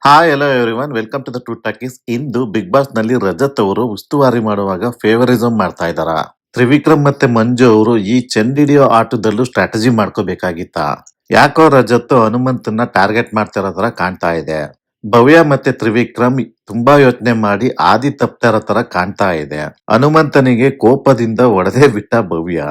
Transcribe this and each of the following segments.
Hi hello everyone welcome to the two talkies. ಇಂದು Bigg Boss ನಲ್ಲಿ ರಜತ್ ಅವರು ಉಸ್ತುವಾರಿ ಮಾಡುವಾಗ ಫೇವರಿಸಂ ಮಾಡ್ತಾ ಇದಾರ. ತ್ರಿವಿಕ್ರಮ್ ಮತ್ತೆ ಮಂಜು ಅವರು ಈ ಚೆಂಡ್ ಹಿಡಿಯೋ ಆಟದಲ್ಲೂ ಸ್ಟ್ರಾಟಜಿ ಮಾಡ್ಕೋಬೇಕಾಗಿತ್ತ. ಯಾಕೋ ರಜತ್ ಹನುಮಂತನ್ನ ಟಾರ್ಗೆಟ್ ಮಾಡ್ತಿರೋ ತರ ಕಾಣ್ತಾ ಇದೆ. ಭವ್ಯ ಮತ್ತೆ ತ್ರಿವಿಕ್ರಮ್ ತುಂಬಾ ಯೋಚನೆ ಮಾಡಿ ಆದಿ ತಪ್ತಾ ಇರೋ ತರ ಕಾಣ್ತಾ ಇದೆ. ಹನುಮಂತನಿಗೆ ಕೋಪದಿಂದ ಹೊಡೆದೇ ಬಿಟ್ಟ ಭವ್ಯ.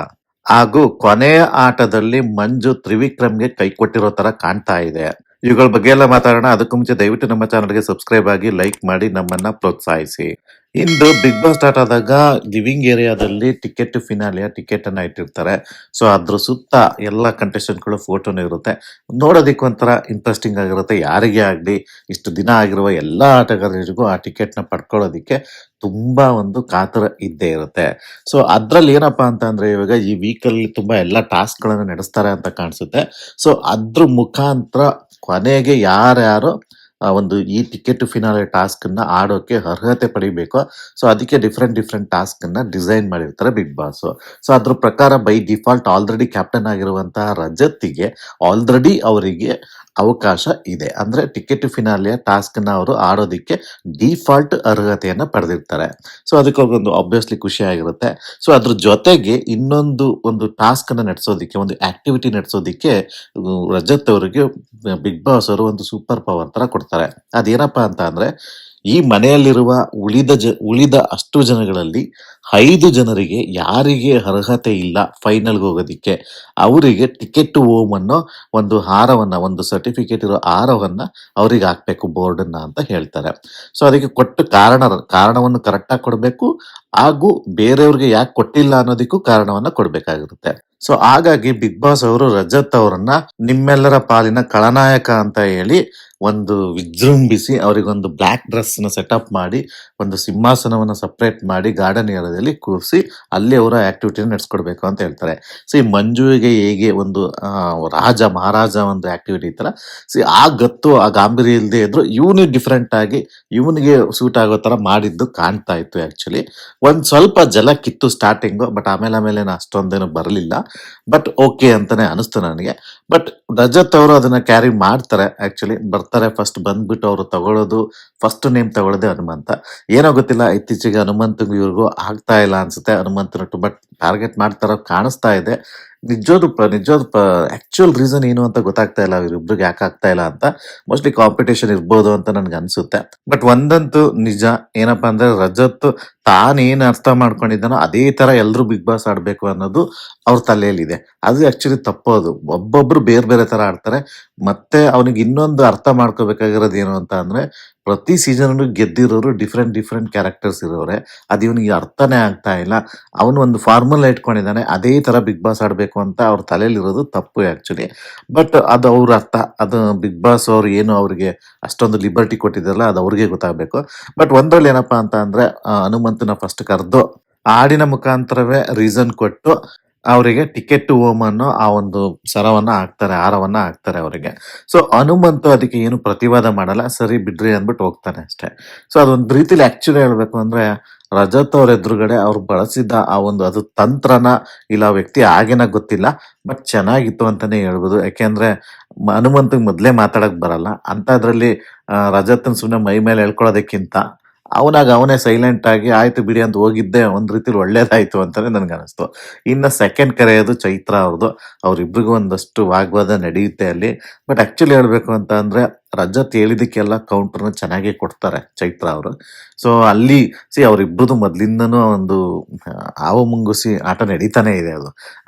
ಹಾಗೂ ಕೊನೆಯ ಆಟದಲ್ಲಿ ಮಂಜು ತ್ರಿವಿಕ್ರಮ್ಗೆ ಕೈ ಕೊಟ್ಟಿರೋ ತರ ಕಾಣ್ತಾ ಇದೆ. ಇವುಗಳ ಬಗ್ಗೆ ಎಲ್ಲ ಮಾತಾಡೋಣ. ಅದಕ್ಕೂ ಮುಂಚೆ ದಯವಿಟ್ಟು ನಮ್ಮ ಚಾನಲ್ಗೆ ಸಬ್ಸ್ಕ್ರೈಬ್ ಆಗಿ ಲೈಕ್ ಮಾಡಿ ನಮ್ಮನ್ನ ಪ್ರೋತ್ಸಾಹಿಸಿ. ಇಂದು ಬಿಗ್ ಬಾಸ್ ಸ್ಟಾರ್ಟ್ ಆದಾಗ ಲಿವಿಂಗ್ ಏರಿಯಾದಲ್ಲಿ ಟಿಕೆಟ್ ಫಿನಾಲಿಯ ಟಿಕೆಟ್ ಅನ್ನ ಇಟ್ಟಿರ್ತಾರೆ. ಸೊ ಅದ್ರ ಸುತ್ತ ಎಲ್ಲ ಕಂಟೆಸ್ಟೆಂಟ್ಗಳು ಫೋಟೋನು ಇರುತ್ತೆ. ನೋಡೋದಿಕ್ಕೆ ಒಂಥರ ಇಂಟ್ರೆಸ್ಟಿಂಗ್ ಆಗಿರುತ್ತೆ. ಯಾರಿಗೇ ಆಗ್ಲಿ ಇಷ್ಟು ದಿನ ಆಗಿರುವ ಎಲ್ಲಾ ಆಟಗಾರರಿಗೂ ಆ ಟಿಕೆಟ್ ನ ಪಡ್ಕೊಳ್ಳೋದಿಕ್ಕೆ ತುಂಬಾ ಒಂದು ಕಾತರ ಇದ್ದೇ ಇರುತ್ತೆ. ಸೊ ಅದ್ರಲ್ಲಿ ಏನಪ್ಪಾ ಅಂತ ಅಂದ್ರೆ ಇವಾಗ ಈ ವೀಕ್ ಅಲ್ಲಿ ತುಂಬಾ ಎಲ್ಲಾ ಟಾಸ್ಕ್ ಗಳನ್ನ ನಡೆಸ್ತಾರೆ ಅಂತ ಕಾಣಿಸುತ್ತೆ. ಸೊ ಅದ್ರ ಮುಖಾಂತರ ಕೊನೆಗೆ ಯಾರ್ಯಾರು ಒಂದು ಈ ಟಿಕೆಟ್ ಫಿನಾಲೆ ಟಾಸ್ಕ್ ಅನ್ನ ಆಡೋಕೆ ಅರ್ಹತೆ ಪಡಿಬೇಕು. ಸೊ ಅದಕ್ಕೆ ಡಿಫ್ರೆಂಟ್ ಟಾಸ್ಕ್ ಅನ್ನ ಡಿಸೈನ್ ಮಾಡಿರ್ತಾರೆ ಬಿಗ್ ಬಾಸ್. ಸೊ ಅದ್ರ ಪ್ರಕಾರ ಬೈ ಡಿಫಾಲ್ಟ್ ಆಲ್ರೆಡಿ ಕ್ಯಾಪ್ಟನ್ ಆಗಿರುವಂತಹ ರಜತ್ಗೆ ಆಲ್ರೆಡಿ ಅವರಿಗೆ ಅವಕಾಶ ಇದೆ. ಅಂದ್ರೆ ಟಿಕೆಟ್ ಫಿನಾಲೆಯ ಟಾಸ್ಕ್ ನ ಅವರು ಆಡೋದಿಕ್ಕೆ ಡಿಫಾಲ್ಟ್ ಅರ್ಹತೆಯನ್ನ ಪಡೆದಿರ್ತಾರೆ. ಸೊ ಅದಕ್ಕೆ ಅವ್ರಿಗೊಂದು ಆಬ್ವಿಯಸ್ಲಿ ಖುಷಿ ಆಗಿರುತ್ತೆ. ಸೊ ಅದ್ರ ಜೊತೆಗೆ ಇನ್ನೊಂದು ಒಂದು ಟಾಸ್ಕ್ ಅನ್ನ ನಡೆಸೋದಿಕ್ಕೆ, ಒಂದು ಆಕ್ಟಿವಿಟಿ ನಡೆಸೋದಿಕ್ಕೆ ರಜತ್ ಅವರಿಗೆ ಬಿಗ್ ಬಾಸ್ ಅವರು ಒಂದು ಸೂಪರ್ ಪವರ್ ತರ ಕೊಡ್ತಾರೆ. ಅದೇನಪ್ಪಾ ಅಂತ ಅಂದ್ರೆ ಈ ಮನೆಯಲ್ಲಿರುವ ಉಳಿದ ಅಷ್ಟು ಜನಗಳಲ್ಲಿ 5 ಜನರಿಗೆ ಯಾರಿಗೆ ಅರ್ಹತೆ ಇಲ್ಲ ಫೈನಲ್ಗೆ ಹೋಗೋದಿಕ್ಕೆ ಅವರಿಗೆ ಟಿಕೆಟ್ ಹೋಮ್ ಅನ್ನೋ ಒಂದು ಹಾರವನ್ನ, ಒಂದು ಸರ್ಟಿಫಿಕೇಟ್ ಇರೋ ಹಾರವನ್ನ ಅವರಿಗೆ ಹಾಕ್ಬೇಕು ಬೋರ್ಡ್ ಅನ್ನ ಅಂತ ಹೇಳ್ತಾರೆ. ಸೊ ಅದಕ್ಕೆ ಕೊಟ್ಟು ಕಾರಣವನ್ನು ಕರೆಕ್ಟ್ ಆಗಿ ಕೊಡಬೇಕು. ಹಾಗೂ ಬೇರೆಯವ್ರಿಗೆ ಯಾಕೆ ಕೊಟ್ಟಿಲ್ಲ ಅನ್ನೋದಕ್ಕೂ ಕಾರಣವನ್ನ ಕೊಡ್ಬೇಕಾಗಿರುತ್ತೆ. ಸೊ ಹಾಗಾಗಿ ಬಿಗ್ ಬಾಸ್ ಅವರು ರಜತ್ ಅವರನ್ನ ನಿಮ್ಮೆಲ್ಲರ ಪಾಲಿನ ಖಳನಾಯಕ ಅಂತ ಹೇಳಿ ಒಂದು ವಿಜೃಂಭಿಸಿ ಅವರಿಗೊಂದು ಬ್ಲ್ಯಾಕ್ ಡ್ರೆಸ್ ನ ಸೆಟಪ್ ಮಾಡಿ ಒಂದು ಸಿಂಹಾಸನವನ್ನ ಸಪರೇಟ್ ಮಾಡಿ ಗಾರ್ಡನ್ ಏರಿಯಾದಲ್ಲಿ ಕೂರಿಸಿ ಅಲ್ಲಿ ಅವರ ಆಕ್ಟಿವಿಟಿ ನಡೆಸ್ಕೊಡ್ಬೇಕು ಅಂತ ಹೇಳ್ತಾರೆ. ಸೊ ಈ ಮಂಜುವಿಗೆ ಹೇಗೆ ಒಂದು ರಾಜ ಮಹಾರಾಜ ಒಂದು ಆಕ್ಟಿವಿಟಿ ಇತ್ತಲ್ಲ, ಆ ಗತ್ತು ಆ ಗಾಂಭೀರ್ಯ ಇಲ್ಲದೆ ಇದ್ರು ಇವನು ಡಿಫ್ರೆಂಟ್ ಆಗಿ ಇವನಿಗೆ ಸೂಟ್ ಆಗೋ ತರ ಮಾಡಿದ್ದು ಕಾಣ್ತಾ ಇತ್ತು. ಆಕ್ಚುಲಿ ಒಂದ್ ಸ್ವಲ್ಪ ಜಲ ಕಿತ್ತು ಸ್ಟಾರ್ಟಿಂಗು, ಬಟ್ ಆಮೇಲೆ ಅಷ್ಟೊಂದೇನು ಬರಲಿಲ್ಲ. ಬಟ್ ಓಕೆ ಅಂತಾನೆ ಅನಿಸ್ತು ನನಗೆ. ಬಟ್ ರಜತ್ ಅವರು ಅದನ್ನ ಕ್ಯಾರಿ ಮಾಡ್ತಾರೆ. ಆಕ್ಚುಲಿ ಬರ್ತಾರೆ, ಫಸ್ಟ್ ಬಂದ್ಬಿಟ್ಟು ಅವರು ತಗೊಳ್ಳೋದು ಫಸ್ಟ್ ನೇಮ್ ತಗೊಳ್ಳೋದೇ ಹನುಮಂತ. ಏನೋ ಗೊತ್ತಿಲ್ಲ, ಇತ್ತೀಚೆಗೆ ಹನುಮಂತಂಗೂ ಇವ್ರಿಗೂ ಆಗ್ತಾ ಇಲ್ಲ ಅನ್ಸುತ್ತೆ. ಹನುಮಂತನ ತುಂಬಾ ಟಾರ್ಗೆಟ್ ಮಾಡ್ತಾರೋ ಕಾಣಿಸ್ತಾ ಇದೆ. ನಿಜೋದು ಆಕ್ಚುಯಲ್ ರೀಸನ್ ಏನು ಅಂತ ಗೊತ್ತಾಗ್ತಾ ಇಲ್ಲ ಇವರಿಬ್ರಿಗೆ ಯಾಕೆ ಆಗ್ತಾ ಇಲ್ಲ ಅಂತ. ಮೋಸ್ಟ್ಲಿ ಕಾಂಪಿಟೇಷನ್ ಇರ್ಬೋದು ಅಂತ ನನ್ಗೆ ಅನ್ಸುತ್ತೆ. ಬಟ್ ಒಂದಂತೂ ನಿಜ, ಏನಪ್ಪಾ ಅಂದ್ರೆ ರಜತ್ ತಾನೇನ್ ಅರ್ಥ ಮಾಡ್ಕೊಂಡಿದ್ದಾನೋ ಅದೇ ತರ ಎಲ್ರು ಬಿಗ್ ಬಾಸ್ ಆಡ್ಬೇಕು ಅನ್ನೋದು ಅವ್ರ ತಲೆಯಲ್ಲಿದೆ. ಅದು ಆಕ್ಚುಲಿ ತಪ್ಪೋದು. ಒಬ್ಬೊಬ್ರು ಬೇರೆ ಬೇರೆ ತರ ಆಡ್ತಾರೆ. ಮತ್ತೆ ಅವನಿಗೆ ಇನ್ನೊಂದು ಅರ್ಥ ಮಾಡ್ಕೋಬೇಕಾಗಿರೋದು ಏನು ಅಂತ ಅಂದ್ರೆ ಪ್ರತಿ ಸೀಸನ್ ಗೆದ್ದಿರೋರು ಡಿಫ್ರೆಂಟ್ ಕ್ಯಾರೆಕ್ಟರ್ಸ್ ಇರೋರೆ. ಅದು ಇವನಿಗೆ ಅರ್ಥನೇ ಆಗ್ತಾ ಇಲ್ಲ. ಅವನು ಒಂದು ಫಾರ್ಮುಲಾ ಇಟ್ಕೊಂಡಿದ್ದಾನೆ, ಅದೇ ತರ ಬಿಗ್ ಬಾಸ್ ಆಡ್ಬೇಕು ಅಂತ ಅವ್ರ ತಲೆಯಲ್ಲಿರೋದು ತಪ್ಪು ಆಕ್ಚುಲಿ. ಬಟ್ ಅದು ಅವ್ರ ಅರ್ಥ, ಅದು ಬಿಗ್ ಬಾಸ್ ಅವ್ರು ಏನು ಅವ್ರಿಗೆ ಅಷ್ಟೊಂದು ಲಿಬರ್ಟಿ ಕೊಟ್ಟಿದ್ದಾರಲ್ಲ ಅದು ಅವ್ರಿಗೆ ಗೊತ್ತಾಗ್ಬೇಕು. ಬಟ್ ಒಂದ್ರಲ್ಲಿ ಏನಪ್ಪಾ ಅಂತ ಅಂದ್ರೆ ಹನುಮಂತನ ಫಸ್ಟ್ ಕರೆದು ಹಾಡಿನ ಮುಖಾಂತರವೇ ರೀಸನ್ ಕೊಟ್ಟು ಅವರಿಗೆ ಟಿಕೆಟ್ ಹೋಮ್ ಅನ್ನೋ ಆ ಒಂದು ಸರವನ್ನ ಹಾಕ್ತಾರೆ, ಹಾರವನ್ನ ಹಾಕ್ತಾರೆ ಅವರಿಗೆ. ಸೊ ಹನುಮಂತು ಅದಕ್ಕೆ ಏನು ಪ್ರತಿವಾದ ಮಾಡಲ್ಲ, ಸರಿ ಬಿಡ್ರಿ ಅಂದ್ಬಿಟ್ಟು ಹೋಗ್ತಾನೆ ಅಷ್ಟೇ. ಸೊ ಅದೊಂದ್ ರೀತಿಲಿ ಆಕ್ಚುಲಿ ಹೇಳ್ಬೇಕು ಅಂದ್ರೆ ರಜತ್ ಅವ್ರ ಎದುರುಗಡೆ ಅವ್ರು ಬಳಸಿದ ಆ ಒಂದು ಅದು ತಂತ್ರನ ಇಲ್ಲ ವ್ಯಕ್ತಿ ಆಗೇನ ಗೊತ್ತಿಲ್ಲ, ಬಟ್ ಚೆನ್ನಾಗಿತ್ತು ಅಂತಾನೆ ಹೇಳ್ಬೋದು. ಯಾಕೆಂದ್ರೆ ಹನುಮಂತಗ್ ಮೊದ್ಲೇ ಮಾತಾಡಕ್ ಬರಲ್ಲ ಅಂತದ್ರಲ್ಲಿ ರಜತನ್ ಸುಮ್ನೆ ಮೈ ಮೇಲೆ ಹೇಳ್ಕೊಳ್ಳೋದಕ್ಕಿಂತ ಅವನೇ ಸೈಲೆಂಟ್ ಆಗಿ ಆಯ್ತು ಬಿಡಿ ಅಂತ ಹೋಗಿದ್ದೆ ಒಂದ್ ರೀತಿಲಿ ಒಳ್ಳೇದಾಯ್ತು ಅಂತಾನೆ ನನ್ಗೆ ಅನಿಸ್ತು. ಇನ್ನ ಸೆಕೆಂಡ್ ಕರೆಯೋದು ಚೈತ್ರ ಅವ್ರದ್ದು. ಅವ್ರಿಬ್ರಿಗೂ ಒಂದಷ್ಟು ವಾಗ್ವಾದ ನಡೆಯುತ್ತೆ ಅಲ್ಲಿ. ಬಟ್ ಆಕ್ಚುಲಿ ಹೇಳ್ಬೇಕು ಅಂತ ಅಂದ್ರೆ ರಜತ್ ಹೇಳಿದಕ್ಕೆಲ್ಲ ಕೌಂಟರ್ನ ಚೆನ್ನಾಗಿ ಕೊಡ್ತಾರೆ ಚೈತ್ರ ಅವರು. ಸೊ ಅಲ್ಲಿ ಅವ್ರಿಬ್ರದ್ದು ಮೊದ್ಲಿಂದನೂ ಒಂದು ಹಾವು ಮುಂಗುಸಿ ಆಟ ನಡೀತಾನೆ ಇದೆ.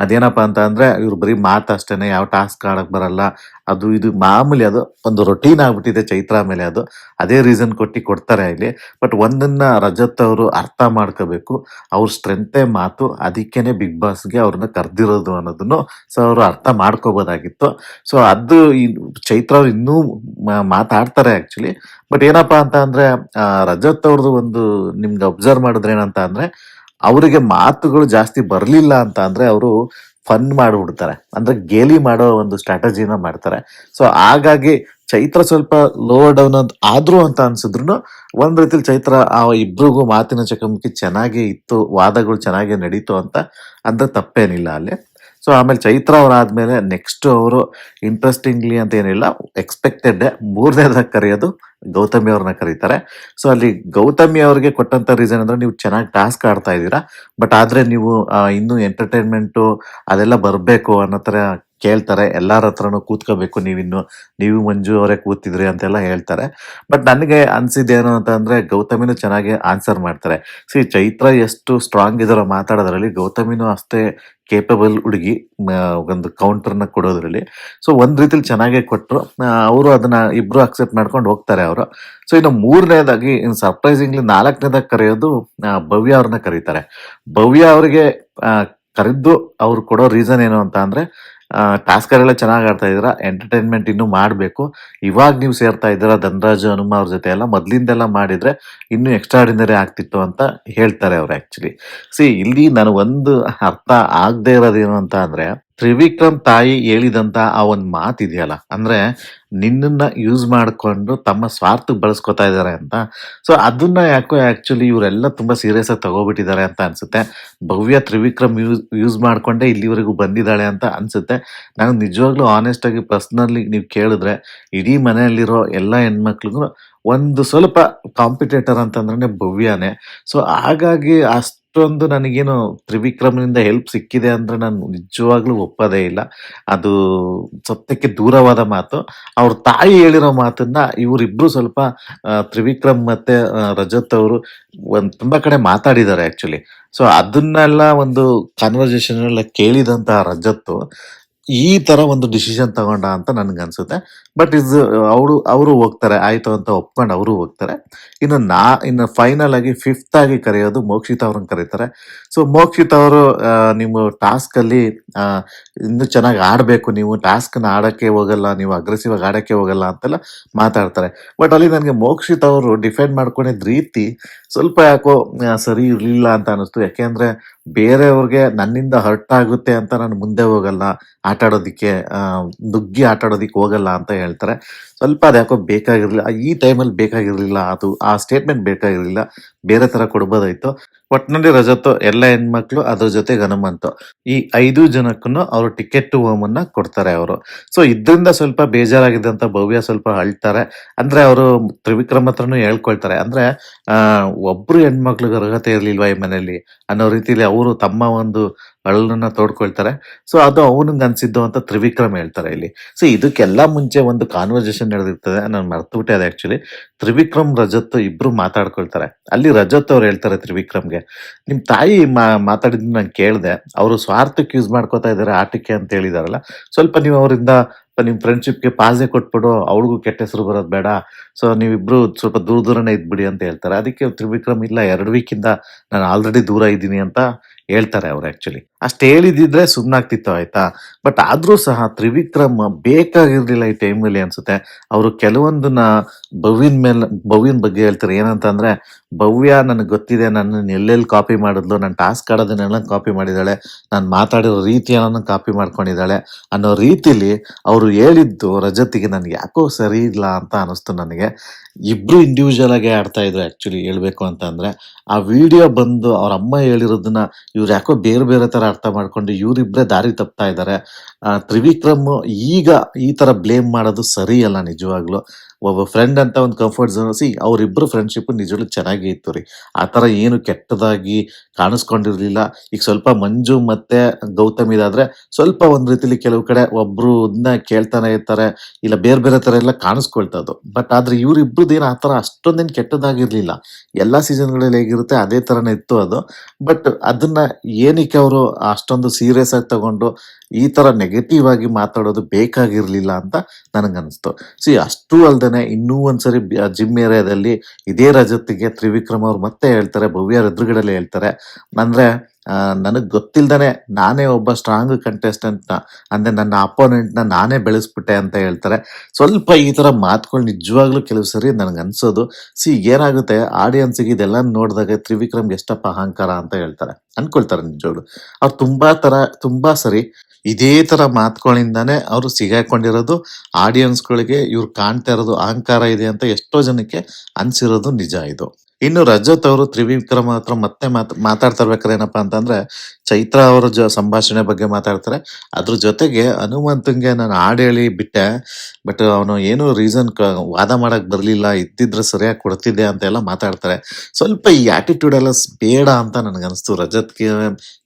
ಅದೇನಪ್ಪಾ ಅಂತ ಅಂದ್ರೆ ಇವ್ರು ಬರೀ ಮಾತಷ್ಟೇನೆ, ಯಾವ ಟಾಸ್ಕ್ ಆಡಕ್ ಬರಲ್ಲ, ಅದು ಇದು ಮಾಮೂಲಿ, ಅದು ಒಂದು ರೊಟೀನ್ ಆಗ್ಬಿಟ್ಟಿದೆ ಚೈತ್ರ ಮೇಲೆ. ಅದು ಅದೇ ರೀಸನ್ ಕೊಡ್ತಾರೆ ಇಲ್ಲಿ. ಬಟ್ ಒಂದನ್ನ ರಜತ್ ಅವರು ಅರ್ಥ ಮಾಡ್ಕೋಬೇಕು, ಅವ್ರ ಸ್ಟ್ರೆಂತೆ ಮಾತು, ಅದಕ್ಕೇನೆ ಬಿಗ್ ಬಾಸ್ಗೆ ಅವ್ರನ್ನ ಕರ್ದಿರೋದು ಅನ್ನೋದನ್ನು ಸೊ ಅವರು ಅರ್ಥ ಮಾಡ್ಕೋಬೋದಾಗಿತ್ತು. ಸೊ ಅದು ಚೈತ್ರ ಅವ್ರು ಇನ್ನೂ ಮಾತಾಡ್ತಾರೆ ಆಕ್ಚುಲಿ. ಬಟ್ ಏನಪ್ಪಾ ಅಂತ ಅಂದ್ರೆ ರಜತ್ ಅವ್ರದ್ದು ಒಂದು ನಿಮ್ಗೆ ಅಬ್ಸರ್ವ್ ಮಾಡಿದ್ರೆ ಏನಂತ ಅಂದ್ರೆ ಅವರಿಗೆ ಮಾತುಗಳು ಜಾಸ್ತಿ ಬರ್ಲಿಲ್ಲ ಅಂತ ಅಂದ್ರೆ ಅವರು ಫನ್ ಮಾಡ್ಬಿಡ್ತಾರೆ, ಅಂದ್ರೆ ಗೇಲಿ ಮಾಡೋ ಒಂದು ಸ್ಟ್ರಾಟಜಿನ ಮಾಡ್ತಾರೆ. ಸೊ ಹಾಗಾಗಿ ಚೈತ್ರ ಸ್ವಲ್ಪ ಲೋ ಡೌನ್ ಅಂತ ಆದ್ರು ಅಂತ ಅನ್ಸಿದ್ರು ಒಂದ್ ರೀತಿಲಿ ಚೈತ್ರ ಆ ಇಬ್ರಿಗೂ ಮಾತಿನ ಚಕಮಕಿ ಚೆನ್ನಾಗಿ ಇತ್ತು, ವಾದಗಳು ಚೆನ್ನಾಗಿ ನಡೀತು ಅಂತ ಅಂದ್ರೆ ತಪ್ಪೇನಿಲ್ಲ ಅಲ್ಲಿ. ಸೊ ಆಮೇಲೆ ಚೈತ್ರ ಅವರಾದ್ಮೇಲೆ ನೆಕ್ಸ್ಟ್ ಅವರು ಇಂಟ್ರೆಸ್ಟಿಂಗ್ಲಿ ಅಂತ ಏನಿಲ್ಲ, ಎಕ್ಸ್ಪೆಕ್ಟೆಡ್ ಮೂರನೇದಾಗಿ ಕರೆಯೋದು ಗೌತಮಿ ಅವ್ರನ್ನ ಕರೀತಾರೆ. ಸೊ ಅಲ್ಲಿ ಗೌತಮಿ ಅವ್ರಿಗೆ ಕೊಟ್ಟಂತ ರೀಸನ್ ಅಂದ್ರೆ, ನೀವು ಚೆನ್ನಾಗಿ ಟಾಸ್ಕ್ ಆಡ್ತಾ ಇದ್ದೀರಾ, ಬಟ್ ಆದ್ರೆ ನೀವು ಇನ್ನೂ ಎಂಟರ್ಟೈನ್ಮೆಂಟು ಅದೆಲ್ಲ ಬರಬೇಕು ಅನ್ನೋ ತರ ಕೇಳ್ತಾರೆ. ಎಲ್ಲಾರ ಹತ್ರನೂ ಕೂತ್ಕೋಬೇಕು ನೀವಿನ್ನು, ನೀವು ಮಂಜು ಅವರೇ ಕೂತಿದ್ರಿ ಅಂತೆಲ್ಲ ಹೇಳ್ತಾರೆ. ಬಟ್ ನನಗೆ ಅನ್ಸಿದ್ದೇನು ಅಂತ ಅಂದ್ರೆ, ಗೌತಮಿನೂ ಚೆನ್ನಾಗಿ ಆನ್ಸರ್ ಮಾಡ್ತಾರೆ. ಚೈತ್ರ ಎಷ್ಟು ಸ್ಟ್ರಾಂಗ್ ಇದಾರೋ ಮಾತಾಡೋದ್ರಲ್ಲಿ, ಗೌತಮಿನೂ ಅಷ್ಟೇ ಕೇಪಬಲ್ ಹುಡುಗಿ ಒಂದು ಕೌಂಟರ್ನ ಕೊಡೋದ್ರಲ್ಲಿ. ಸೊ ಒಂದ್ ರೀತಿಲಿ ಚೆನ್ನಾಗೇ ಕೊಟ್ರು. ಅವರು ಅದನ್ನ ಇಬ್ರು ಅಕ್ಸೆಪ್ಟ್ ಮಾಡ್ಕೊಂಡು ಹೋಗ್ತಾರೆ ಅವರು. ಸೊ ಇನ್ನು ಮೂರನೇದಾಗಿ, ಸರ್ಪ್ರೈಸಿಂಗ್ಲಿ ನಾಲ್ಕನೇದಾಗಿ ಕರೆಯೋದು ಭವ್ಯ ಅವ್ರನ್ನ ಕರೀತಾರೆ. ಭವ್ಯ ಅವರಿಗೆ ಕರೆದ್ದು ಅವ್ರು ಕೊಡೋ ರೀಸನ್ ಏನು ಅಂತ ಅಂದ್ರೆ, ಟಾಸ್ಕರೆಲ್ಲ ಚೆನ್ನಾಗಿ ಆಡ್ತಾ ಇದ್ದೀರಾ, ಎಂಟರ್ಟೈನ್ಮೆಂಟ್ ಇನ್ನೂ ಮಾಡಬೇಕು, ಇವಾಗ ನೀವು ಸೇರ್ತಾ ಇದ್ದೀರಾ ಧನರಾಜ್ ಹನುಮ ಅವ್ರ ಜೊತೆ ಎಲ್ಲ, ಮೊದ್ಲಿಂದೆಲ್ಲ ಮಾಡಿದ್ರೆ ಇನ್ನೂ ಎಕ್ಸ್ಟ್ರಾರ್ಡಿನರಿ ಆಗ್ತಿತ್ತು ಅಂತ ಹೇಳ್ತಾರೆ ಅವ್ರು ಆಕ್ಚುಲಿ. ಇಲ್ಲಿ ನಾನು ಒಂದು ಅರ್ಥ ಆಗದೆ ಇರೋದೇನು ಅಂತ ಅಂದ್ರೆ, ತ್ರಿವಿಕ್ರಮ್ ತಾಯಿ ಹೇಳಿದಂತ ಆ ಒಂದ್ ಮಾತಿದೆಯಲ್ಲ, ಅಂದ್ರೆ ನಿನ್ನನ್ನ ಯೂಸ್ ಮಾಡ್ಕೊಂಡು ತಮ್ಮ ಸ್ವಾರ್ಥಕ್ಕೆ ಬಳಸ್ಕೊತಾ ಇದಾರೆ ಅಂತ. ಸೊ ಅದನ್ನ ಯಾಕೋ ಆಕ್ಚುಲಿ ಇವರೆಲ್ಲ ತುಂಬಾ ಸೀರಿಯಸ್ ಆಗಿ ತಗೋಬಿಟ್ಟಿದ್ದಾರೆ ಅಂತ ಅನ್ಸುತ್ತೆ. ಭವ್ಯ ತ್ರಿವಿಕ್ರಮ್ ಯೂಸ್ ಮಾಡ್ಕೊಂಡೇ ಇಲ್ಲಿವರೆಗೂ ಬಂದಿದ್ದಾಳೆ ಅಂತ ಅನ್ಸುತ್ತೆ. ನಾನು ನಿಜವಾಗ್ಲೂ ಆನೆಸ್ಟ್ ಆಗಿ ಪರ್ಸನಲಿ ನೀವು ಕೇಳಿದ್ರೆ, ಇಡೀ ಮನೆಯಲ್ಲಿರೋ ಎಲ್ಲ ಹೆಣ್ಮಕ್ಳಿಗೂ ಒಂದು ಸ್ವಲ್ಪ ಕಾಂಪಿಟೇಟರ್ ಅಂತಂದ್ರೆ ಭವ್ಯನೇ. ಸೊ ಹಾಗಾಗಿ ಅಷ್ಟೊಂದು ನನಗೇನು ತ್ರಿವಿಕ್ರಮ್ನಿಂದ ಹೆಲ್ಪ್ ಸಿಕ್ಕಿದೆ ಅಂದ್ರೆ ನಾನು ನಿಜವಾಗ್ಲೂ ಒಪ್ಪೋದೇ ಇಲ್ಲ. ಅದು ಸತ್ಯಕ್ಕೆ ದೂರವಾದ ಮಾತು. ಅವ್ರ ತಾಯಿ ಹೇಳಿರೋ ಮಾತನ್ನ ಇವರಿಬ್ರು ಸ್ವಲ್ಪ ತ್ರಿವಿಕ್ರಮ್ ಮತ್ತೆ ರಜತ್ ಅವರು ತುಂಬಾ ಕಡೆ ಮಾತಾಡಿದ್ದಾರೆ ಆಕ್ಚುಲಿ. ಸೊ ಅದನ್ನೆಲ್ಲ ಒಂದು ಕಾನ್ವರ್ಸೇಷನ್ ಎಲ್ಲ ಕೇಳಿದಂತ ರಜತ್ ಈ ತರ ಒಂದು ಡಿಸಿಷನ್ ತಗೊಂಡ ಅಂತ ನನ್ಗನ್ಸುತ್ತೆ. ಬಟ್ ಅವರು ಹೋಗ್ತಾರೆ, ಆಯ್ತು ಅಂತ ಒಪ್ಕೊಂಡು ಅವರು ಹೋಗ್ತಾರೆ. ಇನ್ನು ಫೈನಲ್ ಆಗಿ ಫಿಫ್ತ್ ಆಗಿ ಕರೆಯೋದು ಮೋಕ್ಷಿತ್ ಅವ್ರನ್ನ ಕರೀತಾರೆ. ಸೊ ಮೋಕ್ಷಿತ್ ಅವರು, ನೀವು ಟಾಸ್ಕ್ ಅಲ್ಲಿ ಆ, ಇನ್ನು ಚೆನ್ನಾಗಿ ಆಡ್ಬೇಕು, ನೀವು ಟಾಸ್ಕ್ ನ ಆಡಕ್ಕೆ ಹೋಗಲ್ಲ, ನೀವು ಅಗ್ರೆಸಿವ್ ಆಗಿ ಆಡಕ್ಕೆ ಹೋಗಲ್ಲ ಅಂತೆಲ್ಲ ಮಾತಾಡ್ತಾರೆ. ಬಟ್ ಅಲ್ಲಿ ನನಗೆ ಮೋಕ್ಷಿತ್ ಅವರು ಡಿಫೆಂಡ್ ಮಾಡ್ಕೊಂಡಿದ್ ರೀತಿ ಸ್ವಲ್ಪ ಯಾಕೋ ಸರಿ ಇರ್ಲಿಲ್ಲ ಅಂತ ಅನಿಸ್ತು. ಯಾಕೆಂದ್ರೆ ಬೇರೆಯವ್ರಿಗೆ ನನ್ನಿಂದ ಹರ್ಟ್ ಆಗುತ್ತೆ ಅಂತ ನಾನು ಮುಂದೆ ಹೋಗಲ್ಲ, ಆಟ ಆಡೋದಿಕ್ಕೆ ನುಗ್ಗಿ ಆಟ ಆಡೋದಿಕ್ಕೆ ಹೋಗಲ್ಲ ಅಂತ ಹೇಳ್ತಾರೆ. ಸ್ವಲ್ಪ ಅದ್ಯಾಕೋ ಬೇಕಾಗಿರ್ಲಿಲ್ಲ, ಈ ಟೈಮಲ್ಲಿ ಬೇಕಾಗಿರ್ಲಿಲ್ಲ, ಅದು ಆ ಸ್ಟೇಟ್ಮೆಂಟ್ ಬೇಕಾಗಿರ್ಲಿಲ್ಲ, ಬೇರೆ ತರ ಕೊಡ್ಬೋದಾಯ್ತು. ಒಟ್ನಲ್ಲಿ ರಜತ್ ಎಲ್ಲ ಹೆಣ್ಮಕ್ಳು ಅದ್ರ ಜೊತೆ ಹನುಮಂತು, ಈ 5 ಜನಕ್ಕೂ ಅವರು ಟಿಕೆಟ್ ಟು ಹೋಮ್ ಅನ್ನ ಕೊಡ್ತಾರೆ ಅವರು. ಸೊ ಇದ್ರಿಂದ ಸ್ವಲ್ಪ ಬೇಜಾರಾಗಿದ್ದಂತ ಭವ್ಯ ಸ್ವಲ್ಪ ಅಳ್ತಾರೆ. ಅಂದ್ರೆ ಅವರು ತ್ರಿವಿಕ್ರಮ್ ಹತ್ರನು ಹೇಳ್ಕೊಳ್ತಾರೆ, ಅಂದ್ರೆ ಆ ಒಬ್ರು ಹೆಣ್ಮಕ್ಳಿಗೆ ಅರ್ಹತೆ ಇರ್ಲಿಲ್ವಾ ಈ ಮನೆಯಲ್ಲಿ ಅನ್ನೋ ರೀತಿಲಿ ಅವರು ತಮ್ಮ ಒಂದು ಅಳಲನ್ನ ತೋಡ್ಕೊಳ್ತಾರೆ. ಸೊ ಅದು ಅವನಿಗೆ ಅನ್ಸಿದ್ದು ಅಂತ ತ್ರಿವಿಕ್ರಮ್ ಹೇಳ್ತಾರೆ ಇಲ್ಲಿ. ಇದಕ್ಕೆಲ್ಲ ಮುಂಚೆ ಒಂದು ಕಾನ್ವರ್ಸೇಷನ್ ನಡೆದಿರ್ತದೆ, ನಾನು ಮರ್ತುಬಿಟ್ಟೆ ಅದು ಆಕ್ಚುಲಿ. ತ್ರಿವಿಕ್ರಮ್ ರಜತ್ ಇಬ್ರು ಮಾತಾಡ್ಕೊಳ್ತಾರೆ. ಅಲ್ಲಿ ರಜತ್ ಅವ್ರು ಹೇಳ್ತಾರೆ ತ್ರಿವಿಕ್ರಮ್ಗೆ, ನಿಮ್ ತಾಯಿ ಮಾತಾಡಿದ್ ನಾನು ಕೇಳಿದೆ, ಅವರು ಸ್ವಾರ್ಥಕ್ಕೆ ಯೂಸ್ ಮಾಡ್ಕೋತಾ ಇದಾರೆ ಆಟಕ್ಕೆ ಅಂತ ಹೇಳಿದಾರಲ್ಲ, ಸ್ವಲ್ಪ ನೀವು ಅವರಿಂದ ನಿಮ್ ಫ್ರೆಂಡ್ಶಿಪ್ಗೆ ಪಾಸೆ ಕೊಟ್ಬಿಡು, ಅವಳಿಗೂ ಕೆಟ್ಟ ಹೆಸರು ಬರೋದು ಬೇಡ, ಸೊ ನೀವಿಬ್ರು ಸ್ವಲ್ಪ ದೂರ ದೂರನೇ ಇದ್ಬಿಡಿ ಅಂತ ಹೇಳ್ತಾರೆ. ಅದಕ್ಕೆ ತ್ರಿವಿಕ್ರಮ್, ಇಲ್ಲ 2 ವೀಕಿಂದ ನಾನು ಆಲ್ರೆಡಿ ದೂರ ಇದ್ದೀನಿ ಅಂತ ಹೇಳ್ತಾರೆ ಅವ್ರು ಆಕ್ಚುಲಿ. ಅಷ್ಟು ಹೇಳಿದಿದ್ರೆ ಸುಮ್ನಾಗ್ತಿತ್ತು ಆಯ್ತಾ. ಬಟ್ ಆದ್ರೂ ಸಹ ತ್ರಿವಿಕ್ರಮ್ ಬೇಕಾಗಿರ್ಲಿಲ್ಲ ಈ ಟೈಮಲ್ಲಿ ಅನ್ಸುತ್ತೆ. ಅವರು ಕೆಲವೊಂದನ್ನ ಭವ್ಯನ್ ಬಗ್ಗೆ ಹೇಳ್ತಾರೆ. ಏನಂತ ಅಂದ್ರೆ, ಭವ್ಯ ನನಗೆ ಗೊತ್ತಿದೆ ನನ್ನ ಎಲ್ಲೆಲ್ಲಿ ಕಾಪಿ ಮಾಡಿದ್ಲು, ನನ್ನ ಟಾಸ್ಕ್ ಆಡೋದನ್ನೆಲ್ಲ ಕಾಪಿ ಮಾಡಿದಾಳೆ, ನಾನು ಮಾತಾಡಿರೋ ರೀತಿಯನ್ನ ಕಾಪಿ ಮಾಡ್ಕೊಂಡಿದ್ದಾಳೆ ಅನ್ನೋ ರೀತಿಲಿ ಅವರು ಹೇಳಿದ್ದು ರಜತಿಗೆ ನನ್ಗೆ ಯಾಕೋ ಸರಿ ಇಲ್ಲ ಅಂತ ಅನಿಸ್ತು ನನಗೆ. ಇಬ್ರು ಇಂಡಿವಿಜುವಲ್ ಆಗಿ ಆಡ್ತಾ ಇದ್ರು ಆಕ್ಚುಲಿ ಹೇಳ್ಬೇಕು ಅಂತ ಅಂದ್ರೆ. ಆ ವಿಡಿಯೋ ಬಂದು ಅವ್ರ ಅಮ್ಮ ಹೇಳಿರೋದನ್ನ ಇವ್ರು ಯಾಕೋ ಬೇರೆ ಬೇರೆ ತರ ಅರ್ಥ ಮಾಡ್ಕೊಂಡು ಇವರಿಬ್ರೇ ದಾರಿ ತಪ್ತಾ ಇದ್ದಾರೆ. ತ್ರಿವಿಕ್ರಮ್ ಈಗ ಈ ತರ ಬ್ಲೇಮ್ ಮಾಡೋದು ಸರಿ ಅಲ್ಲ ನಿಜವಾಗ್ಲು. ಒಬ್ಬ ಫ್ರೆಂಡ್ ಅಂತ ಒಂದು ಕಂಫರ್ಟ್ ಝೋನ್. ಅವರಿಬ್ರು ಫ್ರೆಂಡ್ಶಿಪ್ ನಿಜವಾಗ್ಲೂ ಚೆನ್ನಾಗಿ ಇತ್ತು ರೀ, ಆ ತರ ಏನು ಕೆಟ್ಟದಾಗಿ ಕಾಣಿಸ್ಕೊಂಡಿರ್ಲಿಲ್ಲ. ಈಗ ಸ್ವಲ್ಪ ಮಂಜು ಮತ್ತೆ ಗೌತಮಿದಾದ್ರೆ ಸ್ವಲ್ಪ ಒಂದ್ ರೀತಿಲಿ ಕೆಲವು ಕಡೆ ಒಬ್ರು ಕೇಳ್ತಾನೆ ಇರ್ತಾರೆ, ಇಲ್ಲ ಬೇರೆ ಬೇರೆ ತರ ಎಲ್ಲ ಕಾಣಿಸ್ಕೊಳ್ತದ್ದು. ಬಟ್ ಆದ್ರೆ ಇವ್ರಿಬ್ರದ್ದೇನು ಆ ತರ ಅಷ್ಟೊಂದೇನು ಕೆಟ್ಟದಾಗಿರ್ಲಿಲ್ಲ. ಎಲ್ಲಾ ಸೀಸನ್ಗಳಲ್ಲಿ ಹೇಗಿರುತ್ತೆ ಅದೇ ತರನೇ ಇತ್ತು ಅದು. ಬಟ್ ಅದನ್ನ ಏನಕ್ಕೆ ಅವರು ಅಷ್ಟೊಂದು ಸೀರಿಯಸ್ ಆಗಿ ತಗೊಂಡು ಈ ತರ ನೆಗೆಟಿವ್ ಆಗಿ ಮಾತಾಡೋದು ಬೇಕಾಗಿರ್ಲಿಲ್ಲ ಅಂತ ನನಗನ್ನಿಸ್ತು. ಅಷ್ಟೂ ಅಲ್ದೇನೆ ಇನ್ನೂ ಒಂದ್ಸರಿ ಜಿಮ್ ಏರಿಯಾದಲ್ಲಿ ಇದೇ ರಜತ್ತಿಗೆ ತ್ರಿವಿಕ್ರಮ್ ಅವ್ರು ಮತ್ತೆ ಹೇಳ್ತಾರೆ, ಭವ್ಯರ ಎದುರುಗಡೆಲೆ ಹೇಳ್ತಾರೆ, ಅಂದ್ರೆ ನನಗ್ ಗೊತ್ತಿಲ್ದೇನೆ ನಾನೇ ಒಬ್ಬ ಸ್ಟ್ರಾಂಗ್ ಕಂಟೆಸ್ಟೆಂಟ್ ಅಂದ್ರೆ ನನ್ನ ಅಪೋನೆಂಟ್ ನಾನೇ ಬೆಳೆಸ್ಬಿಟ್ಟೆ ಅಂತ ಹೇಳ್ತಾರೆ. ಸ್ವಲ್ಪ ಈ ತರ ಮಾತುಗಳು ನಿಜವಾಗ್ಲೂ ಕೆಲವು ಸರಿ ನನ್ಗೆ ಅನ್ಸೋದು. ಏನಾಗುತ್ತೆ, ಆಡಿಯನ್ಸ್ಗೆ ಇದೆಲ್ಲ ನೋಡಿದಾಗ ತ್ರಿವಿಕ್ರಮ್ಗೆ ಎಷ್ಟಪ್ಪ ಅಹಂಕಾರ ಅಂತ ಹೇಳ್ತಾರೆ, ಅನ್ಕೊಳ್ತಾರೆ ನಿಜವಾಗ್ಲು. ಅವ್ರು ತುಂಬಾ ಸರಿ ಇದೇ ತರ ಮಾತುಗಳಿಂದಾನೇ ಅವರು ಸಿಗಾಕೊಂಡಿರೋದು. ಆಡಿಯನ್ಸ್ಗಳಿಗೆ ಇವ್ರು ಕಾಣ್ತಾ ಇರೋದು ಅಹಂಕಾರ ಇದೆ ಅಂತ ಎಷ್ಟೋ ಜನಕ್ಕೆ ಅನ್ಸಿರೋದು ನಿಜ ಇದು. ಇನ್ನು ರಜತ್ ಅವರು ತ್ರಿವಿಕ್ರಮ್ ಹತ್ರ ಮತ್ತೆ ಮಾತಾಡ್ತಾ ಇರ್ಬೇಕಾದ್ರೆ ಏನಪ್ಪಾ ಅಂತಂದ್ರೆ ಚೈತ್ರ ಅವರ ಸಂಭಾಷಣೆ ಬಗ್ಗೆ ಮಾತಾಡ್ತಾರೆ. ಅದ್ರ ಜೊತೆಗೆ ಹನುಮಂತಂಗೆ ನಾನು ಹಾಡು ಹೇಳಿ ಬಿಟ್ಟೆ. ಬಟ್ ಅವನು ಏನು ರೀಸನ್ ವಾದ ಮಾಡಕ್ ಬರ್ಲಿಲ್ಲ, ಇದ್ದಿದ್ರೆ ಸರಿಯಾಗಿ ಕೊಡ್ತಿದ್ದೆ ಅಂತೆಲ್ಲ ಮಾತಾಡ್ತಾರೆ. ಸ್ವಲ್ಪ ಈ ಆಟಿಟ್ಯೂಡ್ ಎಲ್ಲ ಬೇಡ ಅಂತ ನನ್ಗನ್ಸ್ತು ರಜತ್ಗೆ,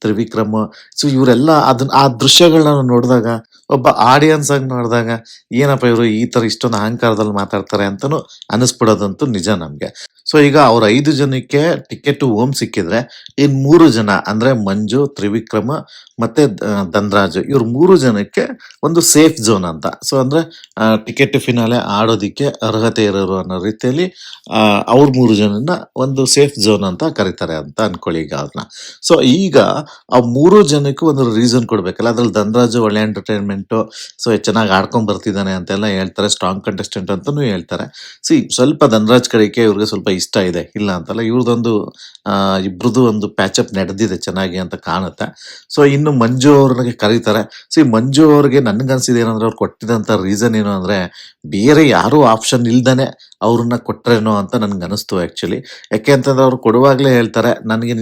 ತ್ರಿವಿಕ್ರಮ್. ಸೊ ಇವರೆಲ್ಲ ಅದನ್ನ ಆ ದೃಶ್ಯಗಳನ್ನ ನೋಡಿದಾಗ, ಒಬ್ಬ ಆಡಿಯನ್ಸ್ ಆಗಿ ನೋಡಿದಾಗ, ಏನಪ್ಪ ಇವರು ಈ ತರ ಇಷ್ಟೊಂದು ಅಹಂಕಾರದಲ್ಲಿ ಮಾತಾಡ್ತಾರೆ ಅಂತಾನು ಅನಿಸ್ಬಿಡೋದಂತೂ ನಿಜ ನಮ್ಗೆ. ಸೊ ಈಗ ಅವ್ರ 5 ಜನಕ್ಕೆ ಟಿಕೆಟ್ ಹೋಮ್ ಸಿಕ್ಕಿದ್ರೆ, ಇನ್ 3 ಜನ ಅಂದ್ರೆ ಮಂಜು, ತ್ರಿವಿಕ್ರಮ ಮತ್ತೆ ಧನ್ರಾಜ್, ಇವ್ರ 3 ಜನಕ್ಕೆ ಒಂದು ಸೇಫ್ ಝೋನ್ ಅಂತ. ಸೊ ಅಂದ್ರೆ ಟಿಕೆಟ್ ಫಿನಾಲೆ ಆಡೋದಿಕ್ಕೆ ಅರ್ಹತೆ ಇರೋರು ಅನ್ನೋ ರೀತಿಯಲ್ಲಿ ಅವ್ರ 3 ಜನನ್ನ ಒಂದು ಸೇಫ್ ಝೋನ್ ಅಂತ ಕರೀತಾರೆ ಅಂತ ಅನ್ಕೊಳ್ಳಿ ಈಗ ಅವ್ರನ್ನ. ಸೊ ಈಗ ಆ 3 ಜನಕ್ಕೂ ಒಂದು ರೀಸನ್ ಕೊಡ್ಬೇಕಲ್ಲ. ಅದ್ರಲ್ಲಿ ಧನ್ರಾಜ್ ಒಳ್ಳೆ ಎಂಟರ್ಟೈನ್ಮೆಂಟ್, ಸೊ ಚೆನ್ನಾಗಿ ಆಡ್ಕೊಂಡ್ ಬರ್ತಿದ್ದಾನೆ ಅಂತೆಲ್ಲ ಹೇಳ್ತಾರೆ, ಸ್ಟ್ರಾಂಗ್ ಕಂಟೆಸ್ಟೆಂಟ್ ಅಂತಾನು ಹೇಳ್ತಾರೆ. ಸ್ವಲ್ಪ ಧನ್ರಾಜ್ ಕಡೆಗೆ ಇವ್ರಿಗೆ ಸ್ವಲ್ಪ ಇಷ್ಟ ಇದೆ, ಇಲ್ಲ ಅಂತಲ್ಲ. ಇವ್ರದೊಂದು ಇಬ್ರದ್ದು ಒಂದು ಪ್ಯಾಚಪ್ ನಡೆದಿದೆ ಚೆನ್ನಾಗಿ ಅಂತ ಕಾಣುತ್ತೆ. ಸೊ ಇನ್ನು ಮಂಜು ಅವ್ರಿಗೆ ಕರೀತಾರೆ. ಮಂಜು ಅವ್ರಿಗೆ ನನ್ಗನ್ಸಿದೆ ಏನಂದ್ರೆ, ಅವ್ರು ಕೊಟ್ಟಿದಂತ ರೀಸನ್ ಏನು ಅಂದ್ರೆ, ಬೇರೆ ಯಾರು ಆಪ್ಷನ್ ಇಲ್ದಾನೆ ಅವ್ರನ್ನ ಕೊಟ್ರೇನೋ ಅಂತ ನನ್ಗೆ ಅನಿಸ್ತು ಆಕ್ಚುಲಿ. ಯಾಕೆ ಅಂತಂದ್ರೆ ಅವ್ರು ಕೊಡುವಾಗ್ಲೇ ಹೇಳ್ತಾರೆ,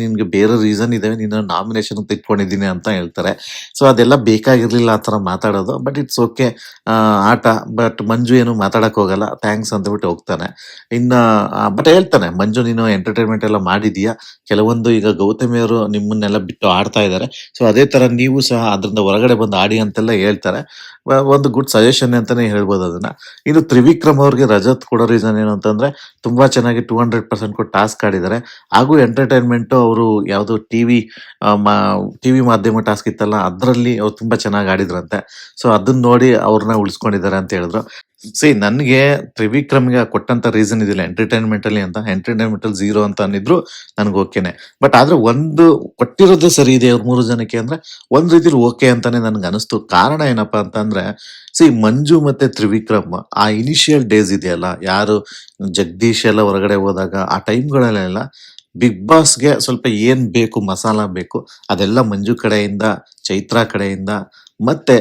ನಿನ್ಗೆ ಬೇರೆ ರೀಸನ್ ಇದೆ, ನೀನು ನಾಮಿನೇಷನ್ ತೆಗೆದುಕೊಂಡಿದ್ದೀನಿ ಅಂತ ಹೇಳ್ತಾರೆ. ಸೊ ಅದೆಲ್ಲ ಬೇಕಾಗಿರ್ಲಿಲ್ಲ ಆ ಥರ ಮಾತಾಡೋದು. ಬಟ್ ಇಟ್ಸ್ ಓಕೆ, ಆಟ. ಬಟ್ ಮಂಜು ಏನು ಮಾತಾಡಕ್ ಹೋಗಲ್ಲ, ಥ್ಯಾಂಕ್ಸ್ ಅಂದ್ಬಿಟ್ಟು ಹೋಗ್ತಾನೆ. ಇನ್ನ ಬಟ್ ಹೇಳ್ತಾನೆ, ಮಂಜು ನೀನು ಎಂಟರ್ಟೈನ್ಮೆಂಟ್ ಎಲ್ಲ ಮಾಡಿದೀಯಾ, ಕೆಲವೊಂದು ಈಗ ಗೌತಮಿ ಅವರು ನಿಮ್ಮನ್ನೆಲ್ಲ ಬಿಟ್ಟು ಆಡ್ತಾ ಇದ್ದಾರೆ, ಸೊ ಅದೇ ತರ ನೀವು ಸಹ ಅದರಿಂದ ಹೊರಗಡೆ ಬಂದು ಆಡಿ ಅಂತೆಲ್ಲ ಹೇಳ್ತಾರೆ. ಒಂದು ಗುಡ್ ಸಜೆಷನ್ ಅಂತಾನೆ ಹೇಳ್ಬೋದು ಅದನ್ನ. ಇನ್ನು ತ್ರಿವಿಕ್ರಮ್ ಅವ್ರಿಗೆ ರಜತ್ ಕೊಡೋ ರೀಸನ್ ಏನು ಅಂತಂದ್ರೆ, ತುಂಬಾ ಚೆನ್ನಾಗಿ 200% ಕೊಟ್ಟು ಟಾಸ್ಕ್ ಆಡಿದ್ದಾರೆ. ಹಾಗೂ ಎಂಟರ್ಟೈನ್ಮೆಂಟ್ ಅವರು ಯಾವ್ದು ಟಿವಿ ಮಾಧ್ಯಮ ಟಾಸ್ಕ್ ಇತ್ತಲ್ಲ, ಅದ್ರಲ್ಲಿ ಅವ್ರು ತುಂಬಾ ಚೆನ್ನಾಗಿ ಆಡಿದ್ರಂತೆ. ಸೊ ಅದನ್ನ ನೋಡಿ ಅವ್ರನ್ನ ಉಳಿಸ್ಕೊಂಡಿದ್ದಾರೆ ಅಂತ ಹೇಳಿದ್ರು. ನನ್ಗೆ ತ್ರಿವಿಕ್ರಮ್ಗೆ ಕೊಟ್ಟಂತ ರೀಸನ್ ಇದಿಲ್ಲ ಎಂಟರ್ಟೈನ್ಮೆಂಟ್ ಅಲ್ಲಿ ಅಂತ. ಎಂಟರ್ಟೈನ್ಮೆಂಟ್ ಅಲ್ಲಿ 0 ಅಂತ ಅನ್ನಿದ್ರು ನನ್ಗೆ ಓಕೆನೆ. ಬಟ್ ಆದ್ರೆ ಒಂದು ಕೊಟ್ಟಿರೋದೇ ಸರಿ ಇದೆ ಅವ್ರ 3 ಜನಕ್ಕೆ ಅಂದ್ರೆ, ಒಂದ್ ರೀತಿಲಿ ಓಕೆ ಅಂತಾನೆ ನನ್ಗೆ ಅನಿಸ್ತು. ಕಾರಣ ಏನಪ್ಪಾ ಅಂತಂದ್ರೆ, ಮಂಜು ಮತ್ತೆ ತ್ರಿವಿಕ್ರಮ್ ಆ ಇನಿಷಿಯಲ್ ಡೇಸ್ ಇದೆಯಲ್ಲ, ಯಾರು ಜಗದೀಶ್ ಎಲ್ಲ ಹೊರಗಡೆ ಹೋದಾಗ ಆ ಟೈಮ್ಗಳಲ್ಲೆಲ್ಲ ಬಿಗ್ ಬಾಸ್ಗೆ ಸ್ವಲ್ಪ ಏನ್ ಬೇಕು, ಮಸಾಲ ಬೇಕು, ಅದೆಲ್ಲ ಮಂಜು ಕಡೆಯಿಂದ, ಚೈತ್ರಾ ಕಡೆಯಿಂದ ಮತ್ತೆ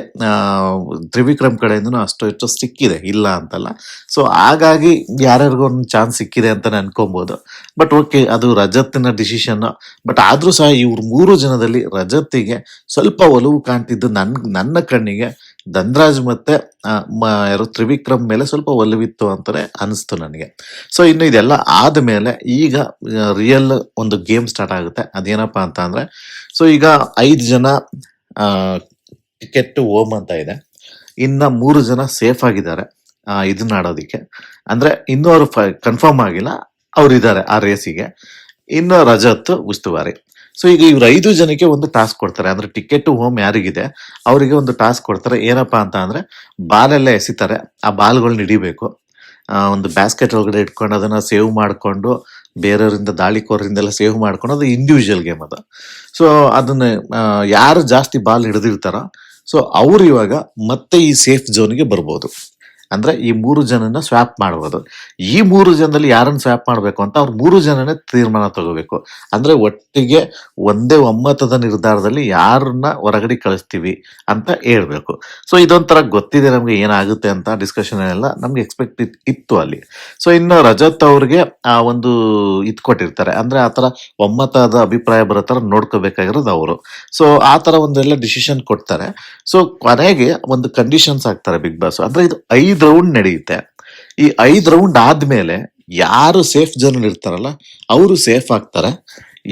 ತ್ರಿವಿಕ್ರಮ್ ಕಡೆಯಿಂದನೂ ಅಷ್ಟೋ ಇಷ್ಟೋ ಸಿಕ್ಕಿದೆ, ಇಲ್ಲ ಅಂತಲ್ಲ. ಸೊ ಹಾಗಾಗಿ ಯಾರ್ಯಾರಿಗೂ ಒಂದು ಚಾನ್ಸ್ ಸಿಕ್ಕಿದೆ ಅಂತಾನೆ ಅನ್ಕೊಬಹುದು. ಬಟ್ ಓಕೆ, ಅದು ರಜತ್ನ ಡಿಸಿಷನ್. ಬಟ್ ಆದ್ರೂ ಸಹ ಇವ್ರ 3 ಜನದಲ್ಲಿ ರಜತ್ತಿಗೆ ಸ್ವಲ್ಪ ಒಲವು ಕಾಣ್ತಿದ್ದು ನನ್ನ ಕಣ್ಣಿಗೆ ಧನ್ರಾಜ್ ಮತ್ತೆ ಯಾರು ತ್ರಿವಿಕ್ರಮ್ ಮೇಲೆ ಸ್ವಲ್ಪ ಒಲವಿತ್ತು ಅಂತಾನೆ ಅನಿಸ್ತು ನನಗೆ. ಸೊ ಇನ್ನು ಇದೆಲ್ಲ ಆದ್ಮೇಲೆ ಈಗ ರಿಯಲ್ ಒಂದು ಗೇಮ್ ಸ್ಟಾರ್ಟ್ ಆಗುತ್ತೆ. ಅದೇನಪ್ಪಾ ಅಂತ ಅಂದ್ರೆ, ಸೊ ಈಗ 5 ಜನ ಟಿಕೆಟ್ ಹೋಮ್ ಅಂತ ಇದೆ. ಇನ್ನ 3 ಜನ ಸೇಫ್ ಆಗಿದ್ದಾರೆ ಇದನ್ನ ಆಡೋದಿಕ್ಕೆ. ಅಂದ್ರೆ ಇನ್ನೂ ಅವ್ರು ಕನ್ಫರ್ಮ್ ಆಗಿಲ್ಲ, ಅವ್ರು ಇದ್ದಾರೆ ಆ ರೇಸಿಗೆ. ಇನ್ನು ರಜತ್ ಉಸ್ತುವಾರಿ. ಸೊ ಈಗ ಇವ್ರ 5 ಜನಕ್ಕೆ ಒಂದು ಟಾಸ್ಕ್ ಕೊಡ್ತಾರೆ. ಅಂದ್ರೆ ಟಿಕೆಟ್ ಹೋಮ್ ಯಾರಿಗಿದೆ ಅವರಿಗೆ ಒಂದು ಟಾಸ್ಕ್ ಕೊಡ್ತಾರೆ. ಏನಪ್ಪಾ ಅಂತ ಅಂದ್ರೆ, ಬಾಲೆಲ್ಲ ಎಸಿತಾರೆ, ಆ ಬಾಲ್ಗಳನ್ನ ಹಿಡಿಬೇಕು. ಒಂದು ಬ್ಯಾಸ್ಕೆಟ್ ಒಳಗಡೆ ಇಟ್ಕೊಂಡು ಅದನ್ನ ಸೇವ್ ಮಾಡ್ಕೊಂಡು, ಬೇರೆಯವರಿಂದ ದಾಳಿಕೋರರಿಂದೆಲ್ಲ ಸೇವ್ ಮಾಡ್ಕೊಂಡು, ಅದು ಇಂಡಿವಿಜುವಲ್ ಗೇಮ್ ಅದು. ಸೊ ಅದನ್ನ ಯಾರು ಜಾಸ್ತಿ ಬಾಲ್ ಹಿಡಿದಿರ್ತಾರ, ಸೊ ಅವ್ರು ಇವಾಗ ಮತ್ತೆ ಈ ಸೇಫ್ ಝೋನ್ಗೆ ಬರ್ಬೋದು. ಅಂದ್ರೆ ಈ 3 ಜನನ ಸ್ವ್ಯಾಪ್ ಮಾಡಬಹುದು. ಈ 3 ಜನದಲ್ಲಿ ಯಾರನ್ನ ಸ್ವ್ಯಾಪ್ ಮಾಡ್ಬೇಕು ಅಂತ ಅವ್ರು 3 ಜನನೇ ತೀರ್ಮಾನ ತಗೋಬೇಕು. ಅಂದ್ರೆ ಒಟ್ಟಿಗೆ ಒಂದೇ ಒಮ್ಮತದ ನಿರ್ಧಾರದಲ್ಲಿ ಯಾರನ್ನ ಹೊರಗಡೆ ಕಳಿಸ್ತೀವಿ ಅಂತ ಹೇಳ್ಬೇಕು. ಸೊ ಇದೊಂಥರ ಗೊತ್ತಿದೆ ನಮ್ಗೆ ಏನಾಗುತ್ತೆ ಅಂತ. ಡಿಸ್ಕಷನ್ ಎಲ್ಲ ನಮ್ಗೆ ಎಕ್ಸ್ಪೆಕ್ಟ್ ಇತ್ತು ಅಲ್ಲಿ. ಸೊ ಇನ್ನು ರಜತ್ ಅವ್ರಿಗೆ ಒಂದು ಇದ್ ಕೊಟ್ಟಿರ್ತಾರೆ, ಅಂದ್ರೆ ಆತರ ಒಮ್ಮತದ ಅಭಿಪ್ರಾಯ ಬರೋ ತರ ನೋಡ್ಕೋಬೇಕಾಗಿರೋದು ಅವರು. ಸೊ ಆ ತರ ಒಂದೆಲ್ಲ ಡಿಸಿಷನ್ ಕೊಡ್ತಾರೆ. ಸೊ ಕೊನೆಗೆ ಒಂದು ಕಂಡೀಷನ್ಸ್ ಹಾಕ್ತಾರೆ ಬಿಗ್ ಬಾಸ್. ಅಂದ್ರೆ ಇದು 5 ರೌಂಡ್ ನಡೆಯುತ್ತೆ. ಈ 5 ರೌಂಡ್ ಆದ್ಮೇಲೆ ಯಾರು ಸೇಫ್ ಝೋನ್ ಇರ್ತಾರಲ್ಲ ಅವರು ಸೇಫ್ ಆಗ್ತಾರೆ.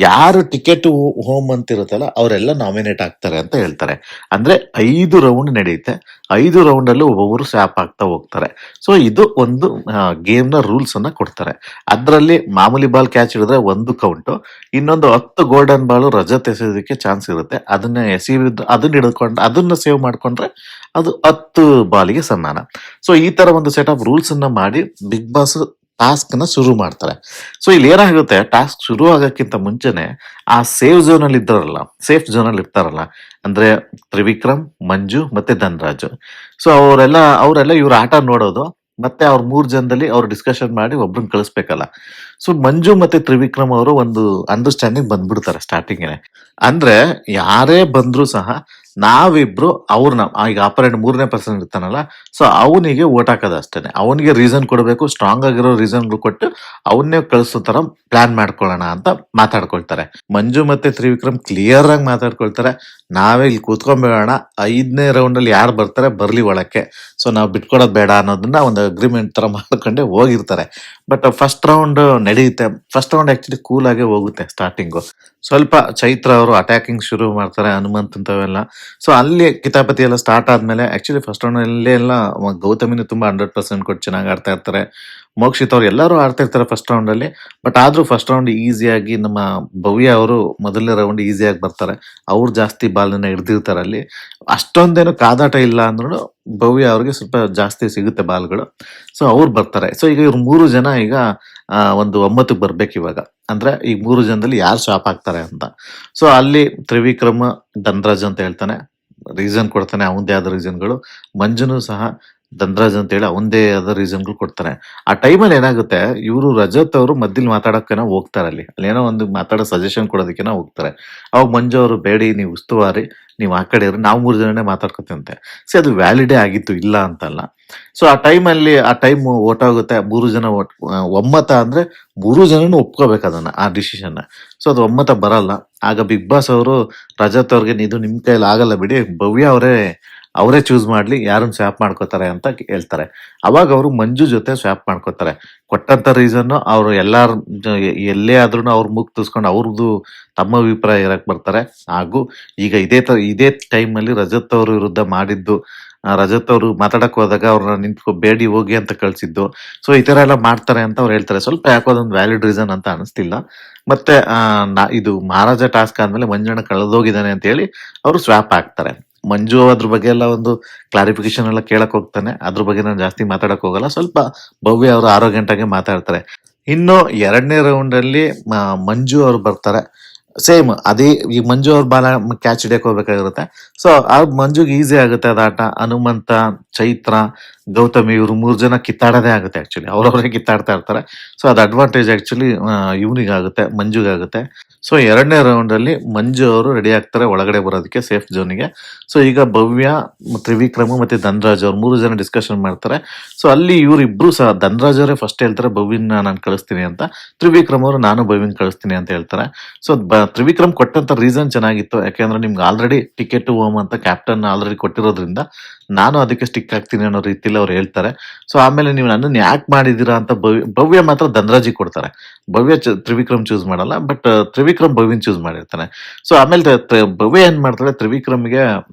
ಯಾರು ಟಿಕೆಟ್ ಹೋಮ್ ಅಂತ ಇರುತ್ತಲ್ಲ ಅವರೆಲ್ಲ ನಾಮಿನೇಟ್ ಆಗ್ತಾರೆ ಅಂತ ಹೇಳ್ತಾರೆ. ಅಂದ್ರೆ 5 ರೌಂಡ್ ನಡೆಯುತ್ತೆ. 5 ರೌಂಡ್ ಅಲ್ಲೂ ಒಬ್ಬೊಬ್ರು ಸ್ವ್ಯಾಪ್ ಆಗ್ತಾ ಹೋಗ್ತಾರೆ. ಸೊ ಇದು ಒಂದು ಗೇಮ್ ನ ರೂಲ್ಸ್ ಅನ್ನ ಕೊಡ್ತಾರೆ. ಅದ್ರಲ್ಲಿ ಮಾಮೂಲಿ ಬಾಲ್ ಕ್ಯಾಚ್ ಹಿಡಿದ್ರೆ 1 ಕೌಂಟು, ಇನ್ನೊಂದು 10 ಗೋಲ್ಡನ್ ಬಾಲ್ ರಜತ್ ಎಸೆಯೋದಕ್ಕೆ ಚಾನ್ಸ್ ಇರುತ್ತೆ. ಅದನ್ನ ಹಿಡ್ಕೊಂಡು ಅದನ್ನ ಸೇವ್ ಮಾಡ್ಕೊಂಡ್ರೆ ಅದು 10 ಬಾಲಿಗೆ ಸಮಾನ. ಸೊ ಈ ತರ ಒಂದು ಸೆಟ್ ಆಫ್ ರೂಲ್ಸ್ ಅನ್ನ ಮಾಡಿ ಬಿಗ್ ಬಾಸ್ ಟಾಸ್ಕ್ ನ ಶುರು ಮಾಡ್ತಾರೆ. ಸೊ ಇಲ್ಲಿ ಏನಾಗುತ್ತೆ, ಟಾಸ್ಕ್ ಶುರು ಆಗಕ್ಕಿಂತ ಮುಂಚೆನೆ ಆ ಸೇಫ್ ಝೋನ್ ಅಲ್ಲಿ ಇರ್ತಾರಲ್ಲ, ಅಂದ್ರೆ ತ್ರಿವಿಕ್ರಮ್, ಮಂಜು ಮತ್ತೆ ಧನ್ರಾಜ್. ಸೊ ಅವರೆಲ್ಲ ಇವ್ರ ಆಟ ನೋಡೋದು, ಮತ್ತೆ ಅವ್ರ 3 ಜನದಲ್ಲಿ ಅವ್ರು ಡಿಸ್ಕಷನ್ ಮಾಡಿ ಒಬ್ರನ್ನ ಕಳಿಸ್ಬೇಕಲ್ಲ. ಸೊ ಮಂಜು ಮತ್ತೆ ತ್ರಿವಿಕ್ರಮ್ ಅವರು ಒಂದು ಅಂಡರ್ಸ್ಟ್ಯಾಂಡಿಂಗ್ ಬಂದ್ಬಿಡ್ತಾರೆ ಸ್ಟಾರ್ಟಿಂಗ್. ಅಂದ್ರೆ ಯಾರೇ ಬಂದ್ರು ಸಹ ನಾವಿಬ್ರು ಅವ್ರನ್ನ ಈಗ ಅಪರೆಂಟ್ 3ನೇ ಪರ್ಸನ್ ಇರ್ತಾನಲ್ಲ, ಸೊ ಅವನಿಗೆ ಓಟ್ ಹಾಕೋದು ಅಷ್ಟೇನೆ. ಅವನಿಗೆ ರೀಸನ್ ಕೊಡಬೇಕು, ಸ್ಟ್ರಾಂಗ್ ಆಗಿರೋ ರೀಸನ್ಗಳು ಕೊಟ್ಟು ಅವನ್ನೇ ಕಳಿಸೋ ತರ ಪ್ಲಾನ್ ಮಾಡ್ಕೊಳ್ಳೋಣ ಅಂತ ಮಾತಾಡ್ಕೊಳ್ತಾರೆ. ಮಂಜು ಮತ್ತೆ ತ್ರಿವಿಕ್ರಮ್ ಕ್ಲಿಯರ್ ಆಗಿ ಮಾತಾಡ್ಕೊಳ್ತಾರೆ. ನಾವೇ ಇಲ್ಲಿ ಕೂತ್ಕೊಂಡ್ಬೇಡ, 5ನೇ ರೌಂಡ್ ಅಲ್ಲಿ ಯಾರು ಬರ್ತಾರೆ ಬರ್ಲಿ ಒಳಕ್ಕೆ, ಸೊ ನಾವು ಬಿಟ್ಕೊಡೋದು ಬೇಡ ಅನ್ನೋದನ್ನ ಒಂದು ಅಗ್ರಿಮೆಂಟ್ ತರ ಮಾಡ್ಕೊಂಡೆ ಹೋಗಿರ್ತಾರೆ. ಬಟ್ ಫಸ್ಟ್ ರೌಂಡ್ ನಡೆಯುತ್ತೆ. ಫಸ್ಟ್ ರೌಂಡ್ ಆಕ್ಚುಲಿ ಕೂಲ್ ಆಗೇ ಹೋಗುತ್ತೆ ಸ್ಟಾರ್ಟಿಂಗು. ಸ್ವಲ್ಪ ಚೈತ್ರ ಅವರು ಅಟ್ಯಾಕಿಂಗ್ ಶುರು ಮಾಡ್ತಾರೆ, ಹನುಮಂತ್ ಅಂತವೆಲ್ಲ. ಸೊ ಅಲ್ಲಿ ಕಿತಾಪತಿ ಎಲ್ಲ ಸ್ಟಾರ್ಟ್ ಆದ್ಮೇಲೆ ಆಕ್ಚುಲಿ ಫಸ್ಟ್ ರೌಂಡ್ ಅಲ್ಲೇ ಎಲ್ಲ ಗೌತಮಿನ ತುಂಬಾ 100% ಕೊಟ್ಟು ಚೆನ್ನಾಗಿ ಆಡ್ತಾ ಇರ್ತಾರೆ. ಮೋಕ್ಷಿತ್ ಅವ್ರು ಎಲ್ಲರೂ ಆಡ್ತಾ ಇರ್ತಾರೆ ಫಸ್ಟ್ ರೌಂಡ್ ಅಲ್ಲಿ. ಬಟ್ ಆದ್ರೂ ಫಸ್ಟ್ ರೌಂಡ್ ಈಸಿಯಾಗಿ ನಮ್ಮ ಭವ್ಯ ಅವರು ಮೊದಲನೇ ರೌಂಡ್ ಈಸಿಯಾಗಿ ಬರ್ತಾರೆ. ಅವ್ರು ಜಾಸ್ತಿ ಬಾಲ್ನ ಹಿಡ್ದಿರ್ತಾರೆ ಅಲ್ಲಿ. ಅಷ್ಟೊಂದೇನು ಕಾದಾಟ ಇಲ್ಲ ಅಂದ್ರೂ ಭವ್ಯ ಅವ್ರಿಗೆ ಸ್ವಲ್ಪ ಜಾಸ್ತಿ ಸಿಗುತ್ತೆ ಬಾಲ್ಗಳು. ಸೊ ಅವ್ರು ಬರ್ತಾರೆ. ಸೊ ಈಗ ಇವ್ರು 3 ಜನ ಈಗ ಒಂದು 9ಕ್ಕೆ ಬರ್ಬೇಕು ಇವಾಗ. ಅಂದ್ರೆ ಈ 3 ಜನದಲ್ಲಿ ಯಾರು ಶಾಪ್ ಆಗ್ತಾರೆ ಅಂತ. ಸೊ ಅಲ್ಲಿ ತ್ರಿವಿಕ್ರಮ್ ಧನ್ರಾಜ್ ಅಂತ ಹೇಳ್ತಾನೆ, ರೀಸನ್ ಕೊಡ್ತಾನೆ ಅವಂದೇ ಆದ ರೀಸನ್ಗಳು. ಮಂಜುನು ಸಹ ಧನ್ರಾಜ್ ಅಂತ ಹೇಳಿ ಅವಂದೇ ಆದ ರೀಸನ್ಗಳು ಕೊಡ್ತಾನೆ. ಆ ಟೈಮಲ್ಲಿ ಏನಾಗುತ್ತೆ, ಇವರು ರಜತ್ ಅವರು ಮಧ್ಯಲಿ ಮಾತಾಡೋಕೆನೋ ಹೋಗ್ತಾರೆ. ಅಲ್ಲಿ ಏನೋ ಒಂದು ಮಾತಾಡೋ ಸಜೆಷನ್ ಕೊಡೋದಕ್ಕೆನೋ ಹೋಗ್ತಾರೆ. ಅವಾಗ ಮಂಜು ಅವರು ಬೇಡಿ, ನೀವು ಉಸ್ತುವಾರಿ, ನೀವು ಆ ಕಡೆ ಇರ್ರಿ, ನಾವು 3 ಜನನೇ ಮಾತಾಡ್ಕೊತಂತೆ. ಸೊ ಅದು ವ್ಯಾಲಿಡೇ ಆಗಿತ್ತು, ಇಲ್ಲ ಅಂತಲ್ಲ. ಸೊ ಆ ಟೈಮಲ್ಲಿ ಆ ಟೈಮ್ ಓಟಾಗುತ್ತೆ. 3 ಜನ ಒಮ್ಮತ ಅಂದ್ರೆ 3 ಜನನು ಒಪ್ಕೋಬೇಕು ಅದನ್ನ, ಆ ಡಿಸಿಷನ್. ಸೊ ಅದು ಒಮ್ಮತ ಬರಲ್ಲ. ಆಗ ಬಿಗ್ ಬಾಸ್ ಅವರು ರಜತ್ ಅವ್ರಿಗೆ, ಇದು ನಿಮ್ ಕೈಲಿ ಆಗಲ್ಲ ಬಿಡಿ, ಭವ್ಯ ಅವರೇ ಚೂಸ್ ಮಾಡ್ಲಿ ಯಾರನ್ನ ಸ್ವ್ಯಾಪ್ ಮಾಡ್ಕೋತಾರೆ ಅಂತ ಹೇಳ್ತಾರೆ. ಅವಾಗ ಅವರು ಮಂಜು ಜೊತೆ ಸ್ವ್ಯಾಪ್ ಮಾಡ್ಕೋತಾರೆ. ಕೊಟ್ಟಂತ ರೀಸನ್ ಅವ್ರು ಎಲ್ಲಾರು ಎಲ್ಲೇ ಆದ್ರೂ ಅವ್ರ ಮೂಗ್ ತೂಸ್ಕೊಂಡು ಅವ್ರದ್ದು ತಮ್ಮ ಅಭಿಪ್ರಾಯ ಇರಕ್ ಬರ್ತಾರೆ. ಹಾಗೂ ಈಗ ಇದೇ ಟೈಮ್ ಅಲ್ಲಿ ರಜತ್ ಅವ್ರ ವಿರುದ್ಧ ಮಾಡಿದ್ದು, ರಜತ್ ಅವರು ಮಾತಾಡಕ್ ಹೋದಾಗ ಅವ್ರನ್ನ ಬೇಡಿ ಹೋಗಿ ಅಂತ ಕಳ್ಸಿದ್ದು. ಸೊ ಈ ತರ ಎಲ್ಲ ಮಾಡ್ತಾರೆ ಅಂತ ಅವ್ರು ಹೇಳ್ತಾರೆ. ಸ್ವಲ್ಪ ಯಾಕೋ ಅದೊಂದು ವ್ಯಾಲಿಡ್ ರೀಸನ್ ಅಂತ ಅನಿಸ್ತಿಲ್ಲ. ಮತ್ತೆ ಇದು ಮಹಾರಾಜ ಟಾಸ್ಕ್ ಆದ್ಮೇಲೆ ಮಂಜಣ್ಣ ಕಳೆದೋಗಿದ್ದಾನೆ ಅಂತ ಹೇಳಿ ಅವರು ಸ್ವ್ಯಾಪ್ ಆಗ್ತಾರೆ. ಮಂಜು ಅದ್ರ ಬಗ್ಗೆ ಎಲ್ಲ ಒಂದು ಕ್ಲಾರಿಫಿಕೇಶನ್ ಎಲ್ಲ ಕೇಳಕ್ ಹೋಗ್ತಾನೆ. ಅದ್ರ ಬಗ್ಗೆ ನಾನು ಜಾಸ್ತಿ ಮಾತಾಡಕ್ ಹೋಗಲ್ಲ. ಸ್ವಲ್ಪ ಭವ್ಯ ಅವರು 6 ಗಂಟೆಗೆ ಮಾತಾಡ್ತಾರೆ. ಇನ್ನು 2ನೇ ರೌಂಡ್ ಅಲ್ಲಿ ಮಂಜು ಅವ್ರು ಬರ್ತಾರೆ. ಸೇಮ್ ಅದೇ ಈ ಮಂಜು ಅವ್ರ ಬಾಲ ಕ್ಯಾಚ್ ಹಿಡಿಯಕ್ ಹೋಗ್ಬೇಕಾಗಿರುತ್ತೆ. ಸೊ ಆ ಮಂಜುಗೆ ಈಸಿ ಆಗುತ್ತೆ ಅದಾಟ. ಹನುಮಂತ, ಚೈತ್ರ, ಗೌತಮಿ ಇವ್ರು 3 ಜನ ಕಿತ್ತಾಡೋದೇ ಆಗುತ್ತೆ. ಆಕ್ಚುಲಿ ಅವ್ರವರೇ ಕಿತ್ತಾಡ್ತಾ ಇರ್ತಾರೆ. ಸೊ ಅದು ಅಡ್ವಾಂಟೇಜ್ ಆಕ್ಚುಲಿ ಇವನಿಗಾಗುತ್ತೆ, ಮಂಜುಗಾಗುತ್ತೆ. ಸೊ 2ನೇ ರೌಂಡ್ ಅಲ್ಲಿ ಮಂಜು ಅವರು ರೆಡಿ ಆಗ್ತಾರೆ ಒಳಗಡೆ ಬರೋದಕ್ಕೆ ಸೇಫ್ ಝೋನಿಗೆ. ಸೊ ಈಗ ಭವ್ಯ, ತ್ರಿವಿಕ್ರಮ್ ಮತ್ತೆ ಧನ್ರಾಜ್ ಅವ್ರು 3 ಜನ ಡಿಸ್ಕಷನ್ ಮಾಡ್ತಾರೆ. ಸೊ ಅಲ್ಲಿ ಇವ್ರಿಬ್ರು ಸಹ, ಧನ್ರಾಜ್ ಅವರೇ ಫಸ್ಟ್ ಹೇಳ್ತಾರೆ ಭವ್ಯನ ನಾನು ಕಳಿಸ್ತೀನಿ ಅಂತ. ತ್ರಿವಿಕ್ರಮ್ ಅವರು ನಾನು ಭವ್ಯನ್ ಕಳಿಸ್ತೀನಿ ಅಂತ ಹೇಳ್ತಾರೆ. ಸೊ ತ್ರಿವಿಕ್ರಮ್ ಕೊಟ್ಟಂತ ರೀಸನ್ ಚೆನ್ನಾಗಿತ್ತು. ಯಾಕೆಂದ್ರೆ ನಿಮ್ಗೆ ಆಲ್ರೆಡಿ ಟಿಕೆಟ್ ಹೋಮ್ ಅಂತ ಕ್ಯಾಪ್ಟನ್ ಆಲ್ರೆಡಿ ಕೊಟ್ಟಿರೋದ್ರಿಂದ ನಾನು ಅದಕ್ಕೆ ಸ್ಟಿಕ್ ಆಗ್ತೀನಿ ಅನ್ನೋ ರೀತಿಯಲ್ಲಿ ಅವ್ರು ಹೇಳ್ತಾರೆ. ಸೊ ಆಮೇಲೆ ನೀವು ನನ್ನನ್ನು ಯಾಕೆ ಮಾಡಿದೀರಾ ಅಂತ ಭವ್ಯ ಮಾತ್ರ ಧನ್ರಾಜಿಗೆ ಕೊಡ್ತಾರೆ. ಭವ್ಯ ತ್ರಿವಿಕ್ರಮ್ ಚೂಸ್ ಮಾಡಲ್ಲ. ಬಟ್ ತ್ರಿವಿಕ್ರಮ್ ಭವ್ಯನ್ ಚೂಸ್ ಮಾಡಿರ್ತಾನೆ. ಸೊ ಆಮೇಲೆ ಭವ್ಯ ಏನ್ ಮಾಡ್ತಾಳೆ, ತ್ರಿವಿಕ್ರಮ್ಗೆ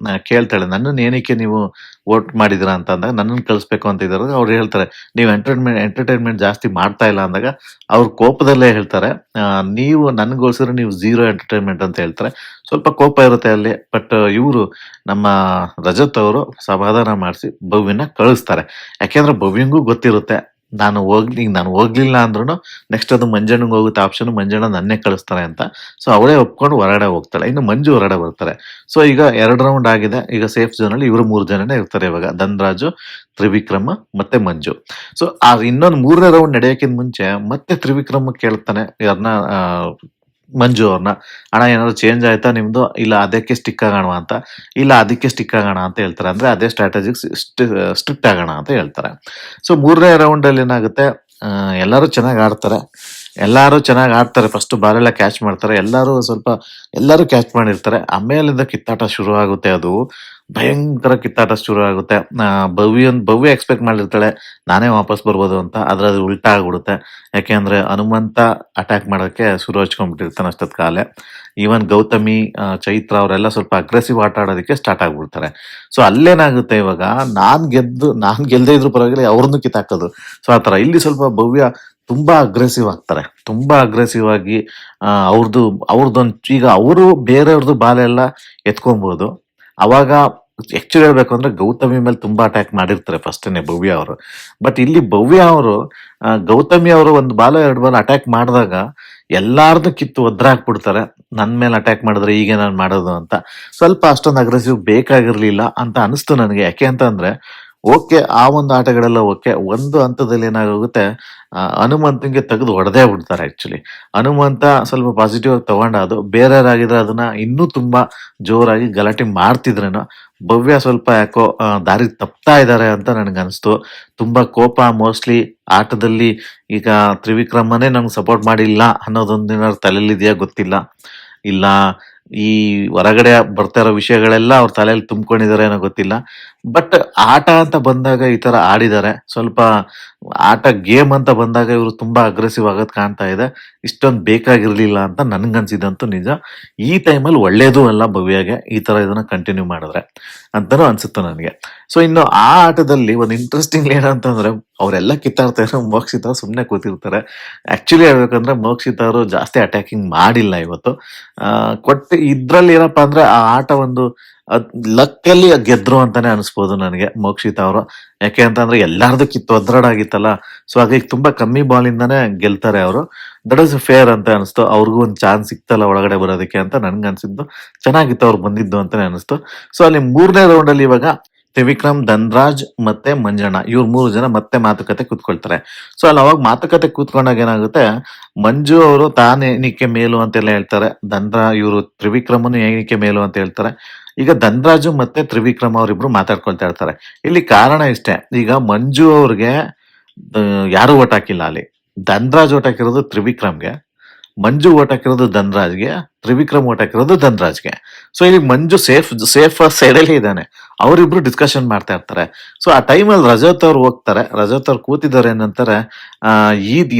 ಕೇಳ್ತಾಳೆ, ನನ್ನನ್ನು ಏನಕ್ಕೆ ನೀವು ವೋಟ್ ಮಾಡಿದಿರಾ ಅಂತ ಅಂದಾಗ, ನನ್ನನ್ನು ಕಳಿಸ್ಬೇಕು ಅಂತ ಇದ್ದಾರೆ. ಅವ್ರು ಹೇಳ್ತಾರೆ, ನೀವು ಎಂಟರ್ಟೈನ್ಮೆಂಟ್ ಜಾಸ್ತಿ ಮಾಡ್ತಾ ಇಲ್ಲ ಅಂದಾಗ ಅವ್ರ ಕೋಪದಲ್ಲೇ ಹೇಳ್ತಾರೆ, ನೀವು ನನ್ಗೋಸ್ಕರ ನೀವು 0 ಎಂಟರ್ಟೈನ್ಮೆಂಟ್ ಅಂತ ಹೇಳ್ತಾರೆ. ಸ್ವಲ್ಪ ಕೋಪ ಇರುತ್ತೆ ಅಲ್ಲಿ. ಬಟ್ ಇವರು ನಮ್ಮ ರಜತ್ ಅವರು ಸಮಾಧಾನ ಮಾಡಿಸಿ ಭವ್ಯನ ಕಳಿಸ್ತಾರೆ. ಯಾಕೆಂದ್ರೆ ಭವ್ಯಂಗೂ ಗೊತ್ತಿರುತ್ತೆ, ನಾನು ಹೋಗ್ಲಿಲ್ಲ ಅಂದ್ರೂ ನೆಕ್ಸ್ಟ್ ಅದು ಮಂಜಣ್ಣಂಗೆ ಹೋಗುತ್ತೆ ಆಪ್ಷನ್, ಮಂಜಣ್ಣ ನನ್ನೇ ಕಳಿಸ್ತಾರೆ ಅಂತ. ಸೊ ಅವಳೇ ಒಪ್ಕೊಂಡು ಹೊರಗಡೆ ಹೋಗ್ತಾಳೆ. ಇನ್ನು ಮಂಜು ಹೊರಗಡೆ ಬರ್ತಾರೆ. ಸೊ ಈಗ 2 ರೌಂಡ್ ಆಗಿದೆ. ಈಗ ಸೇಫ್ ಝೋನ್ ಅಲ್ಲಿ ಇವರು 3 ಜನನೇ ಇರ್ತಾರೆ ಇವಾಗ, ಧನ್ರಾಜು, ತ್ರಿವಿಕ್ರಮ್ ಮತ್ತೆ ಮಂಜು. ಸೊ ಇನ್ನೊಂದು 3ನೇ ರೌಂಡ್ ನಡೆಯೋಕ್ಕಿಂತ ಮುಂಚೆ ಮತ್ತೆ ತ್ರಿವಿಕ್ರಮ್ ಕೇಳ್ತಾನೆ ಯಾರನ್ನ, ಮಂಜು ಅವ್ರನ್ನ, ಅಣ್ಣ ಏನಾದ್ರು ಚೇಂಜ್ ಆಯ್ತಾ ನಿಮ್ದು, ಇಲ್ಲ ಅದಕ್ಕೆ ಸ್ಟಿಕ್ ಆಗೋಣ ಅಂತ. ಇಲ್ಲ ಅದಕ್ಕೆ ಸ್ಟಿಕ್ ಆಗೋಣ ಅಂತ ಹೇಳ್ತಾರೆ. ಅಂದ್ರೆ ಅದೇ ಸ್ಟ್ರಾಟಜಿಕ್ ಸ್ಟ್ರಿಕ್ಟ್ ಆಗೋಣ ಅಂತ ಹೇಳ್ತಾರೆ. ಸೊ 3ನೇ ರೌಂಡ್ ಅಲ್ಲಿ ಏನಾಗುತ್ತೆ, ಎಲ್ಲರೂ ಚೆನ್ನಾಗಿ ಆಡ್ತಾರೆ. ಫಸ್ಟ್ ಬಾಲೆಲ್ಲ ಕ್ಯಾಚ್ ಮಾಡ್ತಾರೆ. ಎಲ್ಲರೂ ಕ್ಯಾಚ್ ಮಾಡಿರ್ತಾರೆ. ಆಮೇಲಿಂದ ಕಿತ್ತಾಟ ಶುರು ಆಗುತ್ತೆ. ಅದು ಭಯಂಕರ ಕಿತ್ತಾಟ ಶುರು ಆಗುತ್ತೆ. ಭವ್ಯ ಎಕ್ಸ್ಪೆಕ್ಟ್ ಮಾಡಿರ್ತಾಳೆ ನಾನೇ ವಾಪಸ್ ಬರ್ಬೋದು ಅಂತ. ಆದ್ರೆ ಅದು ಉಲ್ಟಾ ಆಗ್ಬಿಡುತ್ತೆ. ಯಾಕೆಂದ್ರೆ ಹನುಮಂತ ಅಟ್ಯಾಕ್ ಮಾಡೋಕೆ ಶುರು ಹಚ್ಕೊಂಡ್ಬಿಟ್ಟಿರ್ತಾನೆ ಅಷ್ಟೊತ್ ಕಾಲೇ. ಈವನ್ ಗೌತಮಿ, ಚೈತ್ರ ಅವರೆಲ್ಲ ಸ್ವಲ್ಪ ಅಗ್ರೆಸಿವ್ ಆಟ ಆಡೋದಕ್ಕೆ ಸ್ಟಾರ್ಟ್ ಆಗ್ಬಿಡ್ತಾರೆ. ಸೊ ಅಲ್ಲೇನಾಗುತ್ತೆ, ಇವಾಗ ನಾನ್ ಗೆಲ್ದೇ ಇದ್ರು ಪರವಾಗಿಲ್ಲ, ಅವ್ರನ್ನು ಕಿತ್ತಾಕೋದು. ಸೊ ಆತರ ಇಲ್ಲಿ ಸ್ವಲ್ಪ ಭವ್ಯ ತುಂಬಾ ಅಗ್ರೆಸಿವ್ ಆಗ್ತಾರೆ. ತುಂಬಾ ಅಗ್ರೆಸಿವ್ ಆಗಿ ಅವ್ರದ್ದೊಂದು, ಈಗ ಅವರು ಬೇರೆಯವ್ರದ್ದು ಬಾಲೆಲ್ಲ ಎತ್ಕೊಬಹುದು. ಅವಾಗ ಆಕ್ಚುಲಿ ಹೇಳ್ಬೇಕು ಅಂದ್ರೆ ಗೌತಮಿ ಮೇಲೆ ತುಂಬಾ ಅಟ್ಯಾಕ್ ಮಾಡಿರ್ತಾರೆ ಫಸ್ಟ್ನೇ ಭವ್ಯ ಅವರು. ಬಟ್ ಇಲ್ಲಿ ಭವ್ಯ ಅವರು ಗೌತಮಿ ಅವರು ಒಂದು ಬಾಲ 2 ಬಾಲ್ ಅಟ್ಯಾಕ್ ಮಾಡಿದಾಗ ಎಲ್ಲಾರ್ದು ಕಿತ್ತು ಒದ್ರಾಕ್ಬಿಡ್ತಾರೆ. ನನ್ ಮೇಲೆ ಅಟ್ಯಾಕ್ ಮಾಡಿದ್ರೆ ಈಗ ನಾನು ಮಾಡೋದು ಅಂತ. ಸ್ವಲ್ಪ ಅಷ್ಟೊಂದು ಅಗ್ರೆಸಿವ್ ಬೇಕಾಗಿರ್ಲಿಲ್ಲ ಅಂತ ಅನಿಸ್ತು ನನಗೆ. ಯಾಕೆ ಅಂತ ಅಂದ್ರೆ ಓಕೆ. ಆ ಒಂದು ಆಟಗಳೆಲ್ಲ ಓಕೆ. ಒಂದು ಹಂತದಲ್ಲಿ ಏನಾಗೋಗುತ್ತೆ, ಹನುಮಂತಂಗೆ ತೆಗೆದು ಹೊಡೆದೇ ಬಿಡ್ತಾರೆ ಆಕ್ಚುಲಿ. ಹನುಮಂತ ಸ್ವಲ್ಪ ಪಾಸಿಟಿವ್ ಆಗಿ ತಗೊಂಡ, ಅದು ಬೇರೆಯವರಾಗಿದ್ರೆ ಅದನ್ನ ಇನ್ನೂ ತುಂಬಾ ಜೋರಾಗಿ ಗಲಾಟೆ ಮಾಡ್ತಿದ್ರೇನೋ. ಭವ್ಯ ಸ್ವಲ್ಪ ಯಾಕೋ ದಾರಿ ತಪ್ತಾ ಇದ್ದಾರೆ ಅಂತ ನನಗನ್ಸ್ತು. ತುಂಬಾ ಕೋಪ ಮೋಸ್ಟ್ಲಿ ಆಟದಲ್ಲಿ. ಈಗ ತ್ರಿವಿಕ್ರಮನೇ ನಂಗೆ ಸಪೋರ್ಟ್ ಮಾಡಿಲ್ಲ ಅನ್ನೋದೊಂದು ಏನಾದ್ರು ತಲೆಯಲ್ಲಿದೆಯಾ ಗೊತ್ತಿಲ್ಲ. ಇಲ್ಲ ಈ ಹೊರಗಡೆ ಬರ್ತಾ ಇರೋ ವಿಷಯಗಳೆಲ್ಲ ಅವ್ರ ತಲೆಯಲ್ಲಿ ತುಂಬಿಕೊಂಡಿದ್ದಾರೆ ಏನೋ ಗೊತ್ತಿಲ್ಲ. ಬಟ್ ಆಟ ಅಂತ ಬಂದಾಗ ಈ ತರ ಆಡಿದ್ದಾರೆ. ಸ್ವಲ್ಪ ಆಟ ಗೇಮ್ ಅಂತ ಬಂದಾಗ ಇವರು ತುಂಬಾ ಅಗ್ರೆಸಿವ್ ಆಗೋದ್ ಕಾಣ್ತಾ ಇದೆ. ಇಷ್ಟೊಂದು ಬೇಕಾಗಿರ್ಲಿಲ್ಲ ಅಂತ ನನ್ಗನ್ಸಿದಂತೂ ನಿಜ. ಈ ಟೈಮಲ್ಲಿ ಒಳ್ಳೇದು ಅಲ್ಲ ಭವ್ಯಗೆ ಈ ತರ ಇದನ್ನ ಕಂಟಿನ್ಯೂ ಮಾಡಿದ್ರೆ ಅಂತಾನು ಅನ್ಸುತ್ತೆ ನನಗೆ. ಸೊ ಇನ್ನು ಆ ಆಟದಲ್ಲಿ ಒಂದು ಇಂಟ್ರೆಸ್ಟಿಂಗ್ ಏನಂತಂದ್ರೆ, ಅವರೆಲ್ಲ ಕಿತ್ತಾಡ್ತಾ ಇರೋ ಮೋಕ್ಷಿತ ಸುಮ್ನೆ ಕೂತಿರ್ತಾರೆ. ಆಕ್ಚುಲಿ ಹೇಳ್ಬೇಕಂದ್ರೆ ಮೋಕ್ಷಿತ ಅವರು ಜಾಸ್ತಿ ಅಟ್ಯಾಕಿಂಗ್ ಮಾಡಿಲ್ಲ ಇವತ್ತು. ಕೊಟ್ಟು ಇದ್ರಲ್ಲಿ ಏನಪ್ಪಾ ಅಂದ್ರೆ ಆ ಆಟ ಒಂದು ಲಕ್ಕಲ್ಲಿ ಗೆದ್ರು ಅಂತಾನೆ ಅನಿಸ್ಬೋದು ನನಗೆ ಮೋಕ್ಷಿತ ಅವರು. ಯಾಕೆ ಅಂತಂದ್ರೆ ಎಲ್ಲಾರ್ದು ಕಿತ್ತು ಒದ್ರಾಡಾಗಿತ್ತಲ್ಲ. ಸೊ ಹಾಗಾಗಿ ತುಂಬಾ ಕಮ್ಮಿ ಬಾಲ್ ಇಂದಾನೆ ಗೆಲ್ತಾರೆ ಅವರು. ದಟ್ ಇಸ್ ಫೇರ್ ಅಂತ ಅನಿಸ್ತು. ಅವ್ರಿಗೂ ಒಂದು ಚಾನ್ಸ್ ಸಿಕ್ತಲ್ಲ ಒಳಗಡೆ ಬರೋದಕ್ಕೆ ಅಂತ ನನ್ಗೆ ಅನ್ಸಿದ್ದು. ಚೆನ್ನಾಗಿತ್ತು ಅವ್ರು ಬಂದಿದ್ದು ಅಂತಾನೆ ಅನಿಸ್ತು. ಸೊ ಅಲ್ಲಿ 3ನೇ ರೌಂಡ್ ಅಲ್ಲಿ ಇವಾಗ ತ್ರಿವಿಕ್ರಮ್, ಧನ್ರಾಜ್ ಮತ್ತೆ ಮಂಜಣ್ಣ ಇವ್ರು 3 ಜನ ಮತ್ತೆ ಮಾತುಕತೆ ಕೂತ್ಕೊಳ್ತಾರೆ. ಸೊ ಅಲ್ಲಿ ಅವಾಗ ಮಾತುಕತೆ ಕೂತ್ಕೊಂಡಾಗ ಏನಾಗುತ್ತೆ, ಮಂಜು ಅವರು ತಾನೇನಿಕೆ ಮೇಲು ಅಂತೆಲ್ಲ ಹೇಳ್ತಾರೆ. ಇವರು ತ್ರಿವಿಕ್ರಮನು ಏನಿಕೆ ಮೇಲು ಅಂತ ಹೇಳ್ತಾರೆ. ಈಗ ಧನ್ರಾಜು ಮತ್ತೆ ತ್ರಿವಿಕ್ರಮ್ ಅವರಿಬ್ರು ಮಾತಾಡ್ಕೊಳ್ತಾ ಇರ್ತಾರೆ. ಇಲ್ಲಿ ಕಾರಣ ಇಷ್ಟೇ, ಈಗ ಮಂಜು ಅವ್ರಿಗೆ ಯಾರು ಓಟ್ ಹಾಕಿಲ್ಲ ಅಲ್ಲಿ. ಧನ್ರಾಜ್ ಓಟ್ ಹಾಕಿರೋದು ತ್ರಿವಿಕ್ರಮ್ಗೆ, ಮಂಜು ಓಟ್ ಹಾಕಿರೋದು ಧನ್ರಾಜ್ಗೆ, ತ್ರಿವಿಕ್ರಮ್ ಓಟ್ ಹಾಕಿರೋದು ಧನ್ರಾಜ್ಗೆ. ಸೊ ಇಲ್ಲಿ ಮಂಜು ಸೇಫ್ ಸೈಡ್ ಅಲ್ಲಿ ಇದ್ದಾನೆ. ಅವರಿಬ್ರು ಡಿಸ್ಕಷನ್ ಮಾಡ್ತಾ ಇರ್ತಾರೆ. ಸೊ ಆ ಟೈಮಲ್ಲಿ ರಜತ್ ಅವ್ರು ಹೋಗ್ತಾರೆ. ರಜತ್ ಅವ್ರು ಕೂತಿದ್ದಾರೆ ಏನಂತಾರೆ,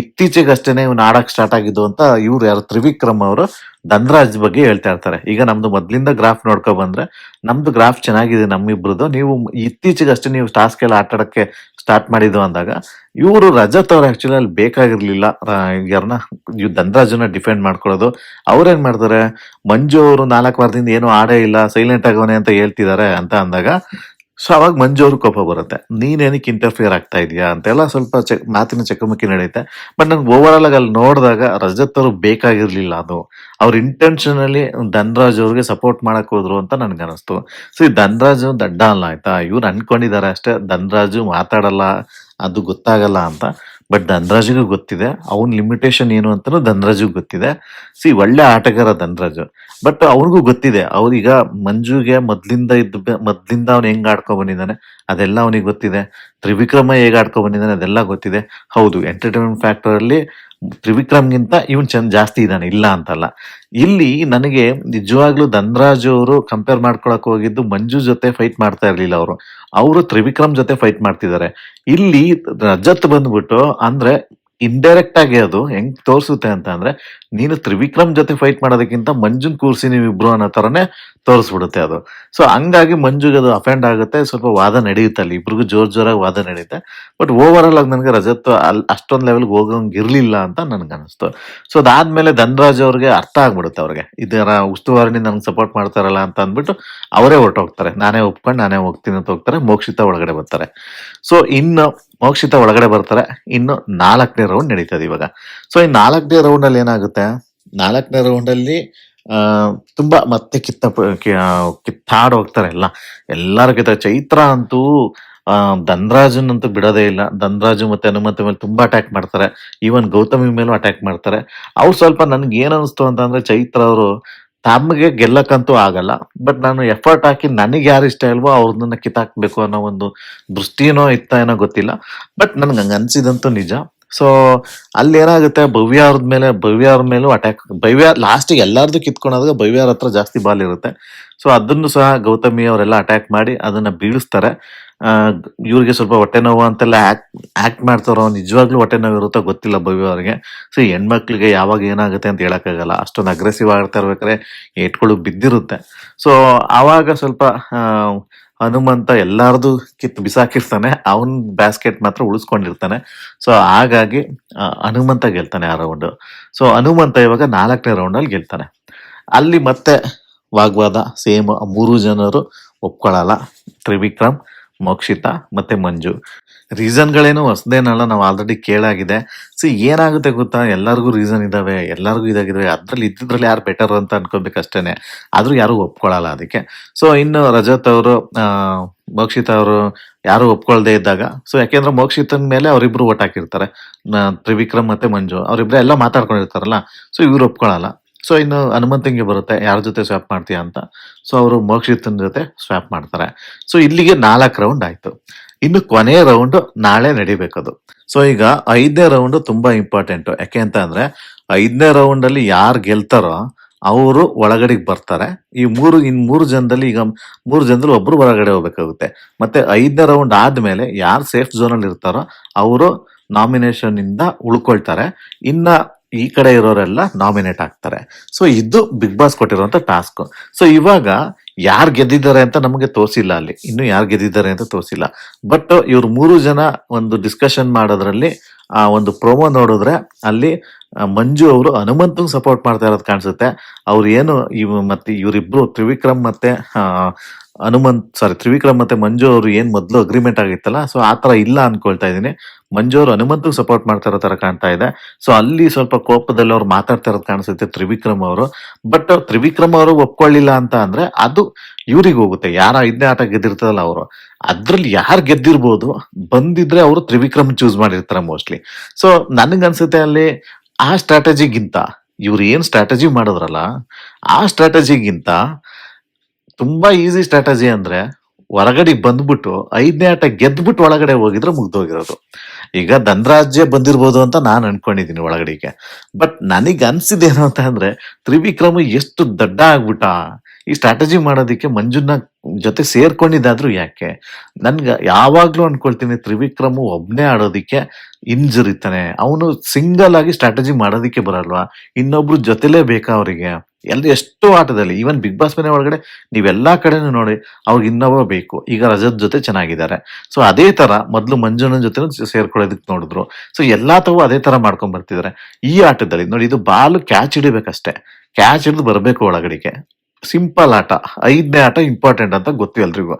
ಇತ್ತೀಚೆಗಷ್ಟೇನೆ ಇವ್ನು ಆಡಕ್ ಸ್ಟಾರ್ಟ್ ಆಗಿದ್ದು ಅಂತ ಇವ್ರು ಯಾರು ತ್ರಿವಿಕ್ರಮ್ ಅವರು ಧನ್ರಾಜ್ ಬಗ್ಗೆ ಹೇಳ್ತಾ ಇರ್ತಾರೆ. ಈಗ ನಮ್ದು ಮೊದ್ಲಿಂದ ಗ್ರಾಫ್ ನೋಡ್ಕೊ ಬಂದ್ರೆ ನಮ್ದು ಗ್ರಾಫ್ ಚೆನ್ನಾಗಿದೆ ನಮ್ಮಿಬ್ರದ್ದು. ನೀವು ಇತ್ತೀಚೆಗಷ್ಟೇ ನೀವು ಟಾಸ್ಕ್ ಎಲ್ಲ ಆಟ ಆಡಕ್ಕೆ ಸ್ಟಾರ್ಟ್ ಮಾಡಿದ್ದು ಅಂದಾಗ ಇವರು ರಜತ್ ಅವ್ರು ಆಕ್ಚುಲಿ ಅಲ್ಲಿ ಬೇಕಾಗಿರ್ಲಿಲ್ಲ. ಯಾರನ್ನ ಧನ್ರಾಜನ ಡಿಫೆಂಡ್ ಮಾಡ್ಕೊಳ್ಳೋದು. ಅವ್ರೇನ್ ಮಾಡ್ತಾರೆ, ಮಂಜು ಅವರು 4 ವಾರದಿಂದ ಏನು ಆಡೇ ಇಲ್ಲ, ಸೈಲೆಂಟ್ ಆಗವನೆ ಅಂತ ಹೇಳ್ತಿದ್ದಾರೆ ಅಂತ ಅಂದಾಗ, ಸೊ ಅವಾಗ ಮಂಜು ಅವ್ರ ಕೋಪ ಬರುತ್ತೆ. ನೀನೇನಕ್ಕೆ ಇಂಟರ್ಫಿಯರ್ ಆಗ್ತಾ ಇದೀಯಾ ಅಂತೆಲ್ಲ ಸ್ವಲ್ಪ ಮಾತಿನ ಚಕಮಕಿ ನಡೆಯುತ್ತೆ. ಬಟ್ ನನ್ಗೆ ಓವರ್ ಆಲ್ ಆಗಿ ಅಲ್ಲಿ ನೋಡಿದಾಗ ರಜತ್ ಅವರು ಬೇಕಾಗಿರ್ಲಿಲ್ಲ ಅದು. ಅವ್ರ ಇಂಟೆನ್ಷನಲಿ ಧನ್ರಾಜ್ ಅವ್ರಿಗೆ ಸಪೋರ್ಟ್ ಮಾಡಕ್ ಹೋದ್ರು ಅಂತ ನನ್ಗೆ ಅನಿಸ್ತು. ಸೊ ಈ ಧನ್ರಾಜು ದಡ್ಡ ಅಲ್ಲ ಆಯ್ತಾ, ಇವ್ರು ಅನ್ಕೊಂಡಿದ್ದಾರೆ ಅಷ್ಟೇ ಧನ್ರಾಜು ಮಾತಾಡಲ್ಲ, ಅದು ಗೊತ್ತಾಗಲ್ಲ ಅಂತ. ಬಟ್ ಧನ್ರಾಜ್ಗೂ ಗೊತ್ತಿದೆ ಅವನ್ ಲಿಮಿಟೇಷನ್ ಏನು ಅಂತಾನು ಧನ್ರಾಜ್ಗೂ ಗೊತ್ತಿದೆ. ಒಳ್ಳೆ ಆಟಗಾರ ಧನ್ರಾಜು. ಬಟ್ ಅವ್ರಿಗೂ ಗೊತ್ತಿದೆ, ಅವ್ರೀಗ ಮಂಜುಗೆ ಮೊದ್ಲಿಂದ ಅವ್ನು ಹೆಂಗ್ ಆಡ್ಕೊಂಡ್ ಬಂದಿದ್ದಾನೆ ಅದೆಲ್ಲ ಅವನಿಗೆ ಗೊತ್ತಿದೆ. ತ್ರಿವಿಕ್ರಮ ಹೇಗ್ ಆಡ್ಕೊಂಡ್ ಬಂದಿದ್ದಾನೆ ಅದೆಲ್ಲ ಗೊತ್ತಿದೆ. ಹೌದು, ಎಂಟರ್ಟೈನ್ಮೆಂಟ್ ಫ್ಯಾಕ್ಟರ್ ಅಲ್ಲಿ ತ್ರಿವಿಕ್ರಮ್ಗಿಂತ ಇವನ್ ಜಾಸ್ತಿ ಇದ್ದಾನೆ, ಇಲ್ಲ ಅಂತಲ್ಲ. ಇಲ್ಲಿ ನನಗೆ ನಿಜವಾಗ್ಲೂ ಧನ್ರಾಜ್ ಅವರು ಕಂಪೇರ್ ಮಾಡ್ಕೊಳಕ್ ಹೋಗಿದ್ದು ಮಂಜು ಜೊತೆ ಫೈಟ್ ಮಾಡ್ತಾ ಇರ್ಲಿಲ್ಲ ಅವರು. ಅವರು ತ್ರಿವಿಕ್ರಮ್ ಜೊತೆ ಫೈಟ್ ಮಾಡ್ತಿದ್ದಾರೆ. ಇಲ್ಲಿ ರಜತ್ ಬಂದ್ಬಿಟ್ಟು ಅಂದ್ರೆ ಇಂಡೈರೆಕ್ಟ್ ಆಗಿ ಅದು ಹೆಂಗ್ ತೋರ್ಸುತ್ತೆ ಅಂತ ಅಂದ್ರೆ, ನೀನು ತ್ರಿವಿಕ್ರಮ್ ಜೊತೆ ಫೈಟ್ ಮಾಡೋದಕ್ಕಿಂತ ಮಂಜುನ್ ಕೂರ್ಸಿ ನೀವಿಬ್ರು ಅನ್ನೋ ತರನೇ ತೋರಿಸ್ಬಿಡುತ್ತೆ ಅದು. ಸೊ ಹಂಗಾಗಿ ಮಂಜುಗೆ ಅದು ಅಫೆಂಡ್ ಆಗುತ್ತೆ. ಸ್ವಲ್ಪ ವಾದ ನಡೆಯುತ್ತೆ ಅಲ್ಲಿ, ಇಬ್ರಿಗೂ ಜೋರಾಗಿ ವಾದ ನಡೆಯುತ್ತೆ. ಬಟ್ ಓವರ್ ಆಲ್ ಆಗಿ ನನಗೆ ರಜತ್ ಅಷ್ಟೊಂದ್ ಲೆವೆಲ್ಗೆ ಹೋಗಂಗ್ ಇರ್ಲಿಲ್ಲ ಅಂತ ನನ್ಗೆ ಅನಿಸ್ತು. ಸೊ ಅದಾದ್ಮೇಲೆ ಧನ್ರಾಜ್ ಅವ್ರಿಗೆ ಅರ್ಥ ಆಗ್ಬಿಡುತ್ತೆ, ಅವ್ರಿಗೆ ಇದರ ಉಸ್ತುವಾರಿನಿ ನನ್ಗೆ ಸಪೋರ್ಟ್ ಮಾಡ್ತಾರಲ್ಲ ಅಂತ ಅಂದ್ಬಿಟ್ಟು ಅವರೇ ಹೊರಟೋಗ್ತಾರೆ. ನಾನೇ ಒಪ್ಕೊಂಡು ನಾನೇ ಹೋಗ್ತೀನಿ ಅಂತ ಹೋಗ್ತಾರೆ. ಮೋಕ್ಷಿತ ಒಳಗಡೆ ಬರ್ತಾರೆ. ಸೊ ಇನ್ನು ಮೋಕ್ಷಿತ ಒಳಗಡೆ ಬರ್ತಾರೆ. ಇನ್ನು 4ನೇ ರೌಂಡ್ ನಡೀತದೆ ಇವಾಗ. ಸೊ ಈ 4ನೇ ರೌಂಡ್ ಅಲ್ಲಿ ಏನಾಗುತ್ತೆ, 4ನೇ ರೌಂಡ್ ಅಲ್ಲಿ ತುಂಬಾ ಮತ್ತೆ ಕಿತ್ತಾಡ್ ಹೋಗ್ತಾರೆ ಎಲ್ಲಾರು ಚೈತ್ರ ಅಂತೂ ಧನ್ರಾಜನ್ ಅಂತೂ ಬಿಡೋದೇ ಇಲ್ಲ. ಧನ್ರಾಜು ಮತ್ತೆ ಹನುಮಂತ ಮೇಲೆ ತುಂಬಾ ಅಟ್ಯಾಕ್ ಮಾಡ್ತಾರೆ. ಈವನ್ ಗೌತಮಿ ಮೇಲೂ ಅಟ್ಯಾಕ್ ಮಾಡ್ತಾರೆ. ಅವ್ರು ಸ್ವಲ್ಪ ನನ್ಗೆ ಏನ್ ಅನಿಸ್ತು ಅಂತಂದ್ರೆ, ಚೈತ್ರ ಅವರು ತಮಗೆ ಗೆಲ್ಲಕ್ಕಂತೂ ಆಗಲ್ಲ, ಬಟ್ ನಾನು ಎಫರ್ಟ್ ಹಾಕಿ ನನಗೆ ಯಾರು ಇಷ್ಟ ಇಲ್ವೋ ಅವ್ರನ್ನ ಕಿತ್ತಾಕ್ಬೇಕು ಅನ್ನೋ ಒಂದು ದೃಷ್ಟಿನೋ ಇತ್ತ ಏನೋ ಗೊತ್ತಿಲ್ಲ. ಬಟ್ ನನ್ಗೆ ಹಂಗ ಅನ್ಸಿದಂತೂ ನಿಜ. ಸೊ ಅಲ್ಲಿ ಏನಾಗುತ್ತೆ, ಭವ್ಯ ಅವ್ರ ಮೇಲೂ ಅಟ್ಯಾಕ್. ಭವ್ಯ ಲಾಸ್ಟಿಗೆ ಎಲ್ಲಾರ್ದು ಕಿತ್ಕೊಂಡಾಗ ಭವ್ಯ ಅವ್ರ ಹತ್ರ ಜಾಸ್ತಿ ಬಾಲ್ ಇರುತ್ತೆ. ಸೊ ಅದನ್ನು ಸಹ ಗೌತಮಿ ಅವರೆಲ್ಲ ಅಟ್ಯಾಕ್ ಮಾಡಿ ಅದನ್ನ ಬೀಳಿಸ್ತಾರೆ. ಇವ್ರಿಗೆ ಸ್ವಲ್ಪ ಹೊಟ್ಟೆ ನೋವು ಅಂತೆಲ್ಲ ಆಕ್ಟ್ ಮಾಡ್ತಾರೋ, ನಿಜವಾಗ್ಲೂ ಹೊಟ್ಟೆ ನೋವು ಇರುತ್ತೋ ಗೊತ್ತಿಲ್ಲ ಭವ್ಯ ಅವ್ರಿಗೆ. ಸೊ ಹೆಣ್ಮಕ್ಳಿಗೆ ಯಾವಾಗ ಏನಾಗುತ್ತೆ ಅಂತ ಹೇಳಕ್ಕಾಗಲ್ಲ. ಅಷ್ಟೊಂದು ಅಗ್ರೆಸಿವ್ ಆಡ್ತಾ ಇರ್ಬೇಕಾದ್ರೆ ಏಟ್ಗಳು ಬಿದ್ದಿರುತ್ತೆ. ಸೊ ಆವಾಗ ಸ್ವಲ್ಪ ಹನುಮಂತ ಎಲ್ಲಾರ್ದು ಕಿತ್ತು ಬಿಸಾಕಿರ್ತಾನೆ, ಅವನ್ ಬ್ಯಾಸ್ಕೆಟ್ ಮಾತ್ರ ಉಳಿಸ್ಕೊಂಡಿರ್ತಾನೆ. ಸೊ ಹಾಗಾಗಿ ಹನುಮಂತ ಗೆಲ್ತಾನೆ ಆ ರೌಂಡ್. ಸೊ ಹನುಮಂತ ಇವಾಗ 4ನೇ ರೌಂಡ್ ಅಲ್ಲಿ ಗೆಲ್ತಾನೆ. ಅಲ್ಲಿ ಮತ್ತೆ ವಾಗ್ವಾದ ಸೇಮ್. 3 ಜನರು ಒಪ್ಕೊಳ್ಳಲ್ಲ. ತ್ರಿವಿಕ್ರಮ್, ಮೋಕ್ಷಿತಾ ಮತ್ತೆ ಮಂಜು. ರೀಸನ್ಗಳೇನು ಹೊಸದೇನಲ್ಲ, ನಾವು ಆಲ್ರೆಡಿ ಕೇಳಾಗಿದೆ. ಏನಾಗುತ್ತೆ ಗೊತ್ತಾ, ಎಲ್ಲರಿಗೂ ರೀಸನ್ ಇದಾವೆ, ಎಲ್ಲರಿಗೂ ಇದಾಗಿದ್ದಾವೆ. ಅದ್ರಲ್ಲಿ ಇದ್ದಿದ್ರಲ್ಲಿ ಯಾರು ಬೆಟರ್ ಅಂತ ಅನ್ಕೋಬೇಕಷ್ಟೇನೆ. ಆದ್ರೂ ಯಾರು ಒಪ್ಕೊಳ್ಳಲ್ಲ ಅದಕ್ಕೆ. ಇನ್ನು ರಜತ್ ಅವರು, ಮೋಕ್ಷಿತಾ ಅವರು ಯಾರು ಒಪ್ಕೊಳ್ದೇ ಇದ್ದಾಗ, ಯಾಕೆಂದ್ರೆ ಮೋಕ್ಷಿತನ್ ಮೇಲೆ ಅವರಿಬ್ರು ಓಟ್ ಹಾಕಿರ್ತಾರೆ, ತ್ರಿವಿಕ್ರಮ್ ಮತ್ತೆ ಮಂಜು ಅವರಿಬ್ರು ಎಲ್ಲ ಮಾತಾಡ್ಕೊಂಡಿರ್ತಾರಲ್ಲ. ಇವ್ರು ಒಪ್ಕೊಳ್ಳಲ್ಲ. ಇನ್ನು ಹನುಮಂತಂಗೆ ಬರುತ್ತೆ ಯಾರ ಜೊತೆ ಸ್ವಾಪ್ ಮಾಡ್ತೀಯಾ ಅಂತ. ಅವರು ಮೋಕ್ಷಿತನ್ ಜೊತೆ ಸ್ವಾಪ್ ಮಾಡ್ತಾರೆ. ಇಲ್ಲಿಗೆ 4 ರೌಂಡ್ ಆಯ್ತು. ಇನ್ನು ಕೊನೆ ರೌಂಡ್ ನಾಳೆ ನಡಿಬೇಕದು. ಈಗ 5ನೇ ರೌಂಡ್ ತುಂಬಾ ಇಂಪಾರ್ಟೆಂಟ್. ಯಾಕೆ ಅಂತ ಅಂದ್ರೆ 5ನೇ ರೌಂಡ್ ಅಲ್ಲಿ ಯಾರು ಗೆಲ್ತಾರೋ ಅವರು ಒಳಗಡೆಗೆ ಬರ್ತಾರೆ. ಇನ್ 3 ಜನದಲ್ಲಿ, ಈಗ 3 ಜನದಲ್ಲಿ ಒಬ್ರು ಹೊರಗಡೆ ಹೋಗ್ಬೇಕಾಗುತ್ತೆ. ಮತ್ತೆ 5ನೇ ರೌಂಡ್ ಆದ್ಮೇಲೆ ಯಾರು ಸೇಫ್ ಝೋನ್ ಅಲ್ಲಿ ಇರ್ತಾರೋ ಅವರು ನಾಮಿನೇಷನ್ ಇಂದ ಉಳ್ಕೊಳ್ತಾರೆ. ಇನ್ನ ಈ ಕಡೆ ಇರೋರೆಲ್ಲ ನಾಮಿನೇಟ್ ಆಗ್ತಾರೆ. ಇದು ಬಿಗ್ ಬಾಸ್ ಕೊಟ್ಟಿರುವಂತ ಟಾಸ್ಕ್. ಇವಾಗ ಯಾರು ಗೆದ್ದಿದ್ದಾರೆ ಅಂತ ನಮಗೆ ತೋರಿಸಿಲ್ಲ ಅಲ್ಲಿ, ಇನ್ನು ಯಾರು ಗೆದ್ದಿದ್ದಾರೆ ಅಂತ ತೋರಿಸಿಲ್ಲ. ಬಟ್ ಇವ್ರು 3 ಜನ ಒಂದು ಡಿಸ್ಕಷನ್ ಮಾಡೋದ್ರಲ್ಲಿ, ಆ ಒಂದು ಪ್ರೋಮೋ ನೋಡಿದ್ರೆ ಅಲ್ಲಿ ಮಂಜು ಅವರು ಹನುಮಂತಂಗ್ ಸಪೋರ್ಟ್ ಮಾಡ್ತಾ ಇರೋದು ಕಾಣಿಸುತ್ತೆ. ಅವ್ರು ಏನು ಮತ್ತೆ ಇವರಿಬ್ರು ತ್ರಿವಿಕ್ರಮ್ ಮತ್ತೆ ತ್ರಿವಿಕ್ರಮ್ ಮತ್ತೆ ಮಂಜು ಅವರು ಏನ್ ಮೊದ್ಲು ಅಗ್ರಿಮೆಂಟ್ ಆಗಿತ್ತಲ್ಲ, ಆ ತರ ಇಲ್ಲ ಅನ್ಕೊಳ್ತಾ ಇದೀನಿ. ಮಂಜು ಅವರು ಹನುಮಂತಂಗ್ ಸಪೋರ್ಟ್ ಮಾಡ್ತಾ ಇರೋ ತರ ಕಾಣ್ತಾ ಇದೆ. ಅಲ್ಲಿ ಸ್ವಲ್ಪ ಕೋಪದಲ್ಲಿ ಅವ್ರು ಮಾತಾಡ್ತಾ ಇರೋದು ಕಾಣಿಸುತ್ತೆ ತ್ರಿವಿಕ್ರಮ್ ಅವರು. ಬಟ್ ತ್ರಿವಿಕ್ರಮ್ ಅವರು ಒಪ್ಕೊಳ್ಳಿಲ್ಲ ಅಂತ ಅಂದ್ರೆ ಅದು ಇವ್ರಿಗೆ ಹೋಗುತ್ತೆ, ಯಾರ 5ನೇ ಆಟ ಗೆದ್ದಿರ್ತದಲ್ಲ ಅವರು. ಅದ್ರಲ್ಲಿ ಯಾರು ಗೆದ್ದಿರ್ಬೋದು, ಬಂದಿದ್ರೆ ಅವರು ತ್ರಿವಿಕ್ರಮ್ ಚೂಸ್ ಮಾಡಿರ್ತಾರೆ ಮೋಸ್ಟ್ಲಿ. ನನ್ಗನ್ಸುತ್ತೆ ಅಲ್ಲಿ ಆ ಸ್ಟ್ರಾಟಜಿಗಿಂತ ಇವ್ರು ಏನ್ ಸ್ಟ್ರಾಟಜಿ ಮಾಡಿದ್ರಲ್ಲ, ಆ ಸ್ಟ್ರಾಟಜಿಗಿಂತ ತುಂಬಾ ಈಸಿ ಸ್ಟ್ರಾಟಜಿ ಅಂದ್ರೆ ಹೊರಗಡೆ ಬಂದ್ಬಿಟ್ಟು 5ನೇ ಆಟ ಗೆದ್ಬಿಟ್ಟು ಒಳಗಡೆ ಹೋಗಿದ್ರೆ ಮುಗ್ದೋಗಿರೋದು. ಈಗ ಧನರಾಜ್ಯ ಬಂದಿರ್ಬೋದು ಅಂತ ನಾನು ಅನ್ಕೊಂಡಿದೀನಿ ಒಳಗಡೆಗೆ. ಬಟ್ ನನಗ್ ಅನ್ಸಿದ್ದೇನು ಅಂತ ಅಂದ್ರೆ, ತ್ರಿವಿಕ್ರಮ್ ಎಷ್ಟು ದಡ್ಡ ಆಗ್ಬಿಟ್ಟ ಈ ಸ್ಟ್ರಾಟಜಿ ಮಾಡೋದಿಕ್ಕೆ. ಮಂಜುನ ಜೊತೆ ಸೇರ್ಕೊಂಡಿದ್ದಾದ್ರೂ ಯಾಕೆ? ನನ್ಗ ಯಾವಾಗ್ಲೂ ಅನ್ಕೊಳ್ತೀನಿ, ತ್ರಿವಿಕ್ರಮ್ ಒಬ್ನೇ ಆಡೋದಿಕ್ಕೆ ಹಿಂಜರಿತಾನೆ. ಅವನು ಸಿಂಗಲ್ ಆಗಿ ಸ್ಟ್ರಾಟಜಿ ಮಾಡೋದಿಕ್ಕೆ ಬರಲ್ವಾ, ಇನ್ನೊಬ್ರು ಜೊತೆಲೇ ಬೇಕಾ ಅವರಿಗೆ? ಎಷ್ಟೋ ಆಟದಲ್ಲಿ, ಈವನ್ ಬಿಗ್ ಬಾಸ್ ಮನೆ ಒಳಗಡೆ ನೀವೆಲ್ಲಾ ಕಡೆನೂ ನೋಡಿ, ಅವ್ರಿಗೆ ಇನ್ನೊಬ್ಬ ಬೇಕು. ಈಗ ರಜತ್ ಜೊತೆ ಚೆನ್ನಾಗಿದ್ದಾರೆ. ಅದೇ ತರ ಮೊದ್ಲು ಮಂಜುನ ಜೊತೆ ಸೇರ್ಕೊಳ್ಳೋದಕ್ಕೆ ನೋಡಿದ್ರು. ಎಲ್ಲಾ ತಗೂ ಅದೇ ತರ ಮಾಡ್ಕೊಂಡ್ ಬರ್ತಿದಾರೆ. ಈ ಆಟದಲ್ಲಿ ನೋಡಿ, ಇದು ಬಾಲ್ ಕ್ಯಾಚ್ ಹಿಡಿಬೇಕಷ್ಟೇ, ಕ್ಯಾಚ್ ಹಿಡಿದು ಬರ್ಬೇಕು ಒಳಗಡೆಗೆ. ಸಿಂಪಲ್ ಆಟ. 5ನೇ ಆಟ ಇಂಪಾರ್ಟೆಂಟ್ ಅಂತ ಗೊತ್ತು ಎಲ್ರಿಗೂ.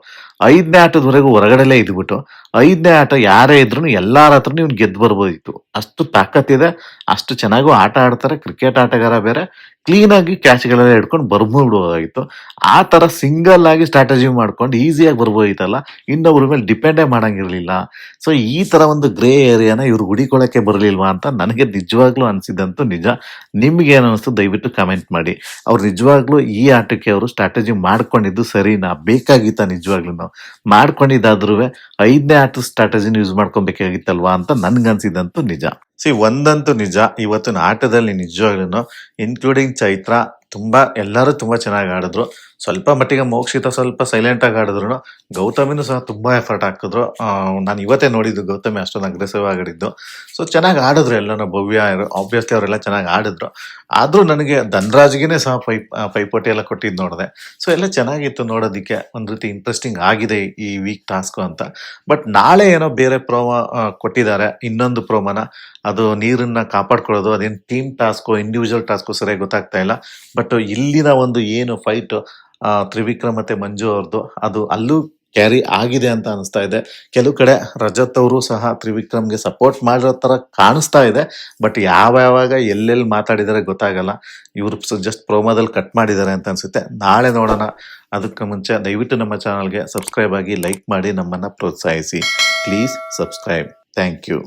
5ನೇ ಆಟದವರೆಗೂ ಹೊರಗಡೆಲೇ ಇದ್ಬಿಟ್ಟು 5ನೇ ಆಟ ಯಾರೇ ಇದ್ರು ಎಲ್ಲಾರ ಹತ್ರ ನೀವು ಗೆದ್ದು ಬರ್ಬೋದಿತ್ತು. ಅಷ್ಟು ತಾಕತ್ತಿದೆ, ಅಷ್ಟು ಚೆನ್ನಾಗೂ ಆಟ ಆಡ್ತಾರೆ. ಕ್ರಿಕೆಟ್ ಆಟಗಾರ ಬೇರೆ, ಕ್ಲೀನ್ ಆಗಿ ಕ್ಯಾಚ್ಗಳೆಲ್ಲ ಹಿಡ್ಕೊಂಡು ಬರ್ಬಿಡ್ಬೋದಾಗಿತ್ತು. ಆ ತರ ಸಿಂಗಲ್ ಆಗಿ ಸ್ಟ್ರಾಟಜಿ ಮಾಡ್ಕೊಂಡು ಈಸಿಯಾಗಿ ಬರ್ಬೋದಿತ್ತಲ್ಲ, ಇನ್ನೊಬ್ರ ಮೇಲೆ ಡಿಪೆಂಡೇ ಮಾಡಂಗಿರ್ಲಿಲ್ಲ. ಈ ತರ ಒಂದು ಗ್ರೇ ಏರಿಯಾನ ಇವ್ರು ಹುಡಿಕೊಳ್ಳಕ್ಕೆ ಬರಲಿಲ್ವಾ ಅಂತ ನನಗೆ ನಿಜವಾಗ್ಲೂ ಅನ್ಸಿದ್ದಂತೂ ನಿಜ. ನಿಮ್ಗೆ ಏನ್ ಅನಿಸ್ತು ದಯವಿಟ್ಟು ಕಮೆಂಟ್ ಮಾಡಿ. ಅವ್ರು ನಿಜವಾಗ್ಲೂ ಈ ಆಟಕ್ಕೆ ಅವರು ಸ್ಟ್ರಾಟಜಿ ಮಾಡ್ಕೊಂಡಿದ್ದು ಸರಿನಾ, ಬೇಕಾಗಿತ್ತ? ನಿಜವಾಗ್ಲೂ ಮಾಡ್ಕೊಂಡಿದ್ದಾದ್ರೂ 5ನೇ ಆಟ ಸ್ಟ್ರಾಟಜಿನ ಯೂಸ್ ಮಾಡ್ಕೊಬೇಕಾಗಿತ್ತಲ್ವಾ ಅಂತ ನನ್ಗನ್ಸಿದಂತೂ ನಿಜ. ಒಂದಂತೂ ನಿಜ, ಇವತ್ತಿನ ಆಟದಲ್ಲಿ ನಿಜವಾಗ್ಲೂ ಇನ್ಕ್ಲೂಡಿಂಗ್ ಚೈತ್ರ ಎಲ್ಲರೂ ತುಂಬಾ ಚೆನ್ನಾಗಿ ಆಡಿದ್ರು. ಸ್ವಲ್ಪ ಮಟ್ಟಿಗೆ ಮೋಕ್ಷಿತ ಸ್ವಲ್ಪ ಸೈಲೆಂಟ್ ಆಗಿ ಆಡಿದ್ರು. ಗೌತಮಿನೂ ಸಹ ತುಂಬಾ ಎಫರ್ಟ್ ಹಾಕಿದ್ರು. ನಾನು ಇವತ್ತೇ ನೋಡಿದ್ದು ಗೌತಮಿ ಅಷ್ಟೊಂದು ಅಗ್ರೆಸಿವ್ ಆಗಿದ್ದು. ಚೆನ್ನಾಗಿ ಆಡಿದ್ರು ಎಲ್ಲಾನು. ಭವ್ಯ ಆಬ್ವಿಯಸ್ಲಿ ಅವರೆಲ್ಲ ಚೆನ್ನಾಗಿ ಆಡಿದ್ರು. ಆದ್ರೂ ನನಗೆ ಧನರಾಜ್ಗೆನೆ ಸಹ ಪೈಪೋಟಿ ಎಲ್ಲ ಕೊಟ್ಟಿದ್ದು ನೋಡಿದೆ. ಎಲ್ಲ ಚೆನ್ನಾಗಿತ್ತು ನೋಡೋದಿಕ್ಕೆ. ಒಂದ್ ರೀತಿ ಇಂಟ್ರೆಸ್ಟಿಂಗ್ ಆಗಿದೆ ಈ ವೀಕ್ ಟಾಸ್ಕ್ ಅಂತ. ಬಟ್ ನಾಳೆ ಏನೋ ಬೇರೆ ಪ್ರೋಮೋ ಕೊಟ್ಟಿದ್ದಾರೆ, ಇನ್ನೊಂದು ಪ್ರೋಮೋನ. ಅದು ನೀರನ್ನ ಕಾಪಾಡ್ಕೊಳ್ಳೋದು, ಅದೇನ್ ಟೀಮ್ ಟಾಸ್ಕೋ ಇಂಡಿವಿಜುವಲ್ ಟಾಸ್ಕೋ ಸರಿಯಾಗಿ ಗೊತ್ತಾಗ್ತಾ ಇಲ್ಲ. ಬಟ್ ಇಲ್ಲಿನ ಒಂದು ಏನು ಫೈಟ್ ತ್ರಿವಿಕ್ರಮ್ ಮತ್ತೆ ಮಂಜು ಅವ್ರದ್ದು, ಅದು ಅಲ್ಲೂ ಕ್ಯಾರಿ ಆಗಿದೆ ಅಂತ ಅನಿಸ್ತಾ ಇದೆ. ಕೆಲವು ಕಡೆ ರಜತ್ ಅವರು ಸಹ ತ್ರಿವಿಕ್ರಮ್ಗೆ ಸಪೋರ್ಟ್ ಮಾಡಿರೋ ತರ ಕಾಣಿಸ್ತಾ ಇದೆ. ಬಟ್ ಯಾವಾಗ ಎಲ್ಲೆಲ್ಲಿ ಮಾತಾಡಿದರೆ ಗೊತ್ತಾಗಲ್ಲ. ಇವರು ಜಸ್ಟ್ ಪ್ರೋಮೋದಲ್ಲಿ ಕಟ್ ಮಾಡಿದ್ದಾರೆ ಅಂತ ಅನ್ಸುತ್ತೆ. ನಾಳೆ ನೋಡೋಣ. ಅದಕ್ಕೆ ಮುಂಚೆ ದಯವಿಟ್ಟು ನಮ್ಮ ಚಾನಲ್ಗೆ ಸಬ್ಸ್ಕ್ರೈಬ್ ಆಗಿ, ಲೈಕ್ ಮಾಡಿ, ನಮ್ಮನ್ನ ಪ್ರೋತ್ಸಾಹಿಸಿ. Please subscribe. Thank you.